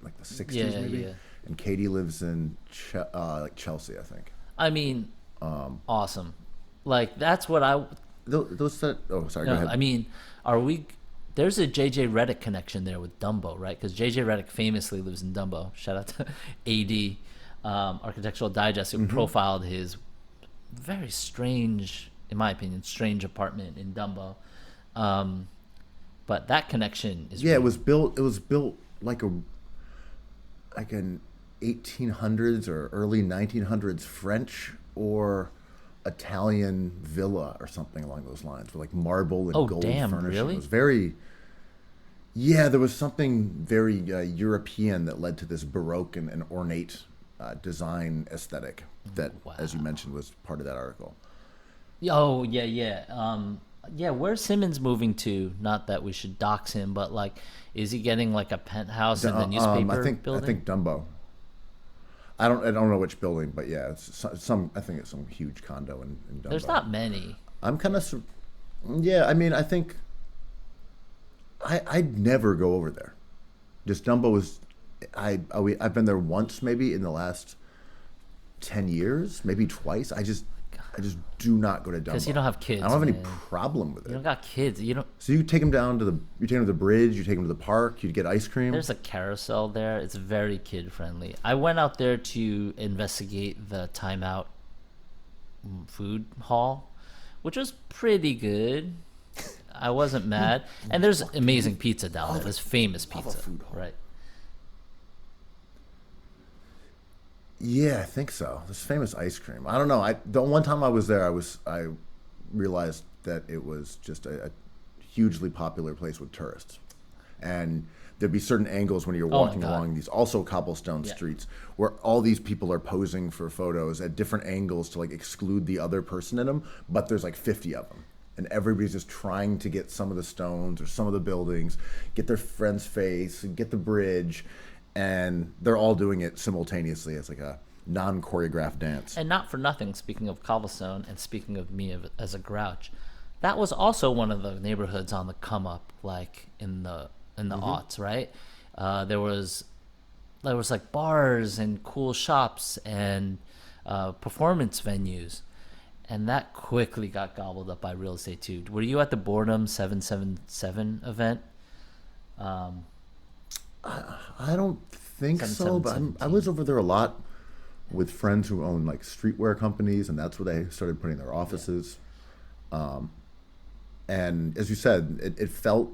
Speaker 2: like the 60s
Speaker 3: Yeah,
Speaker 2: maybe,
Speaker 3: yeah.
Speaker 2: and Katie lives in Chelsea, I think.
Speaker 3: I mean, awesome. Like that's what I.
Speaker 2: Those that. Oh, sorry. Go
Speaker 3: No,
Speaker 2: ahead.
Speaker 3: I mean, are we? There's a JJ Redick connection there with Dumbo, right? Because JJ Redick famously lives in Dumbo. Shout out to AD, Architectural Digest, who profiled his very strange, in my opinion, strange apartment in Dumbo. But that connection is
Speaker 2: Yeah, it was built like an 1800s or early 1900s French or Italian villa or something along those lines, with like marble and gold
Speaker 3: damn,
Speaker 2: furnishing.
Speaker 3: really?
Speaker 2: It was very. Yeah, there was something very European that led to this Baroque and ornate design aesthetic that, as you mentioned, was part of that article.
Speaker 3: Oh yeah. Yeah, where's Simmons moving to? Not that we should dox him, but like, is he getting like a penthouse in the newspaper building?
Speaker 2: I think Dumbo. I don't know which building, but yeah, it's some. I think it's some huge condo in Dumbo.
Speaker 3: There's not many.
Speaker 2: I'm kind of. Yeah, I mean, I think. I'd never go over there. Just Dumbo is. I've been there once, maybe in the last 10 years, maybe twice. I just do not go to Dumbo
Speaker 3: Because you don't have kids.
Speaker 2: I don't have any
Speaker 3: man.
Speaker 2: problem with
Speaker 3: You don't
Speaker 2: it.
Speaker 3: got kids. You don't.
Speaker 2: So you take them down to the bridge. You take them to the park. You get ice cream.
Speaker 3: There's a carousel there. It's very kid friendly. I went out there to investigate the Time Out food hall, which was pretty good. I wasn't mad. And there's amazing pizza down there. There's famous pizza,
Speaker 2: food hall.
Speaker 3: right?
Speaker 2: Yeah, I think so. This famous ice cream. I don't know. The one time I was there, I realized that it was just a hugely popular place with tourists, and there'd be certain angles when you're
Speaker 3: Oh my
Speaker 2: walking
Speaker 3: God.
Speaker 2: along these also cobblestone
Speaker 3: Yeah.
Speaker 2: streets where all these people are posing for photos at different angles to like exclude the other person in them, but there's like 50 of them. And everybody's just trying to get some of the stones or some of the buildings, get their friend's face, get the bridge, and they're all doing it simultaneously as like a non-choreographed dance.
Speaker 3: And not for nothing, speaking of cobblestone and speaking of me as a grouch, that was also one of the neighborhoods on the come up, like in the aughts, right? There was like bars and cool shops and performance venues, and that quickly got gobbled up by real estate too. Were you at the Boredom 777 event?
Speaker 2: I don't think so, but I was over there a lot with friends who own like streetwear companies, and that's where they started putting their offices. And as you said, it felt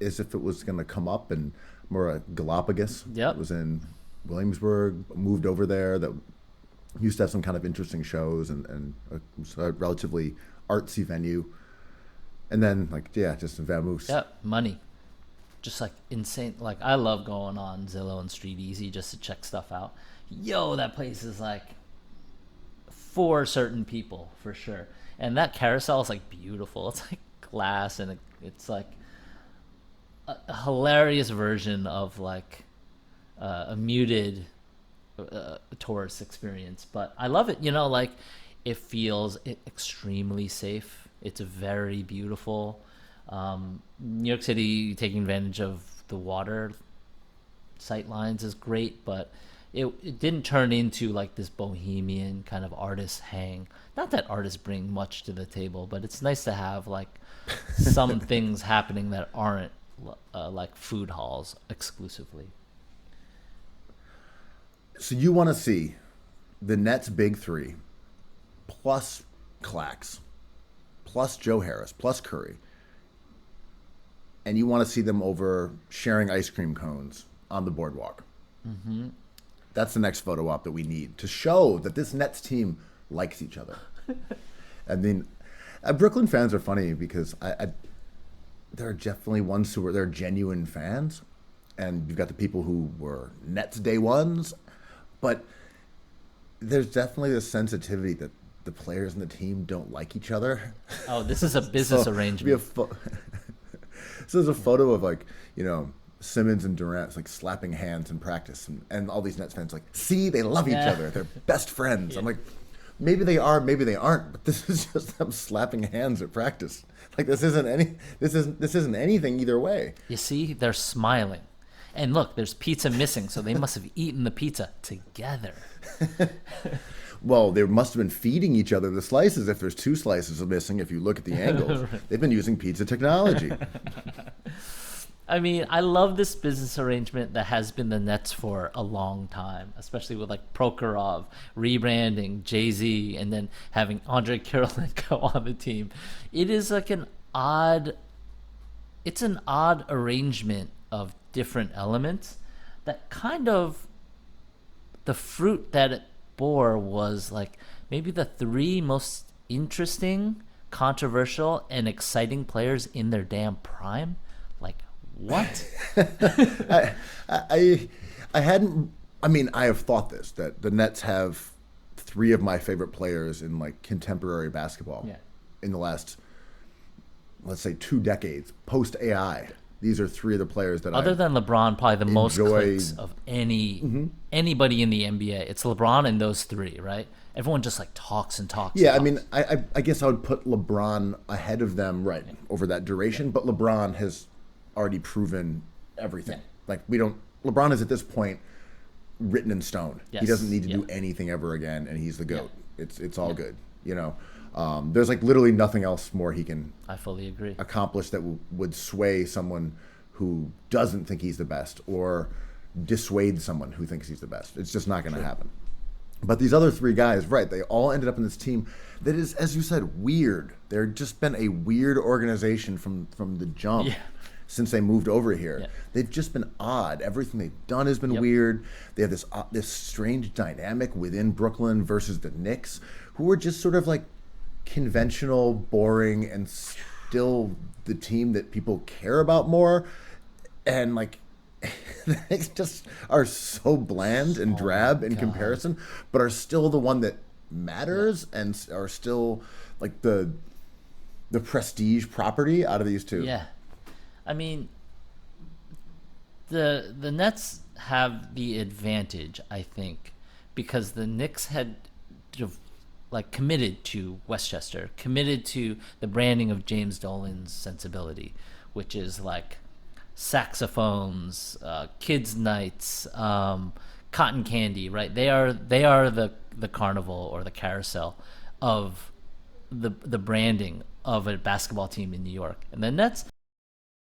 Speaker 2: as if it was going to come up, and more a Galapagos.
Speaker 3: Yep.
Speaker 2: It was in Williamsburg, moved over there, that used to have some kind of interesting shows, and it was a relatively artsy venue. And then, like, yeah, just in Vamoose.
Speaker 3: Yep, money. Just like insane. Like, I love going on Zillow and Street Easy just to check stuff out. Yo, that place is like for certain people, for sure. And that carousel is like beautiful. It's like glass, and it's like a hilarious version of like a muted tourist experience. But I love it. You know, like it feels extremely safe. It's very beautiful. New York City taking advantage of the water sight lines is great, but it didn't turn into like this bohemian kind of artist hang. Not that artists bring much to the table, but it's nice to have like some things happening that aren't like food halls exclusively.
Speaker 2: So you want to see the Nets' big three, plus Clax, plus Joe Harris, plus Curry, and you want to see them over sharing ice cream cones on the boardwalk. Mm-hmm. That's the next photo op that we need to show that this Nets team likes each other. I mean, Brooklyn fans are funny because there are definitely ones who they're genuine fans, and you've got the people who were Nets day ones, but there's definitely this sensitivity that the players in the team don't like each other.
Speaker 3: Oh, this is a business arrangement.
Speaker 2: So there's a photo of like, you know, Simmons and Durant like slapping hands in practice, and all these Nets fans like, see, they love each other, they're best friends. I'm like, maybe they are, maybe they aren't, but this is just them slapping hands at practice. Like this isn't anything either way.
Speaker 3: You see, they're smiling. And look, there's pizza missing, so they must have eaten the pizza together.
Speaker 2: Well, they must have been feeding each other the slices if there's two slices missing, if you look at the angles. They've been using pizza technology.
Speaker 3: I mean, I love this business arrangement that has been the Nets for a long time, especially with like Prokhorov rebranding, Jay-Z, and then having Andre Kirilenko on the team. It is like an odd arrangement of different elements that kind of, the fruit that it bore was like maybe the three most interesting, controversial, and exciting players in their damn prime. Like, what?
Speaker 2: I hadn't. I mean, I have thought this, that the Nets have three of my favorite players in like contemporary basketball in the last, let's say, 2 decades post AI. These are three of the players that
Speaker 3: Other than LeBron, probably the most
Speaker 2: enjoyed.
Speaker 3: clicks of anybody in the NBA. It's LeBron and those three, right? Everyone just like talks and talks.
Speaker 2: Yeah,
Speaker 3: and
Speaker 2: I mean, I guess I would put LeBron ahead of them, right, over that duration. But LeBron has already proven everything. Like LeBron is at this point written in stone.
Speaker 3: Yes.
Speaker 2: He doesn't need to do anything ever again, and he's the GOAT. It's all good, you know. There's like literally nothing else more he can
Speaker 3: I fully agree.
Speaker 2: accomplish that would sway someone who doesn't think he's the best, or dissuade someone who thinks he's the best. It's just not going to happen. But these other three guys, right, they all ended up in this team that is, as you said, weird. They're just been a weird organization from the jump.
Speaker 3: Yeah.
Speaker 2: since they moved over here.
Speaker 3: Yeah.
Speaker 2: They've just been odd. Everything they've done has been weird. They have this strange dynamic within Brooklyn versus the Knicks, who are just sort of like conventional, boring, and still the team that people care about more. And like, they just are so bland and drab in comparison, but are still the one that matters and are still like the prestige property out of these two.
Speaker 3: Yeah. I mean, the Nets have the advantage, I think, because the Knicks had like committed to Westchester, committed to the branding of James Dolan's sensibility, which is like saxophones, kids' nights, cotton candy, right? They are the carnival or the carousel of the branding of a basketball team in New York. And the Nets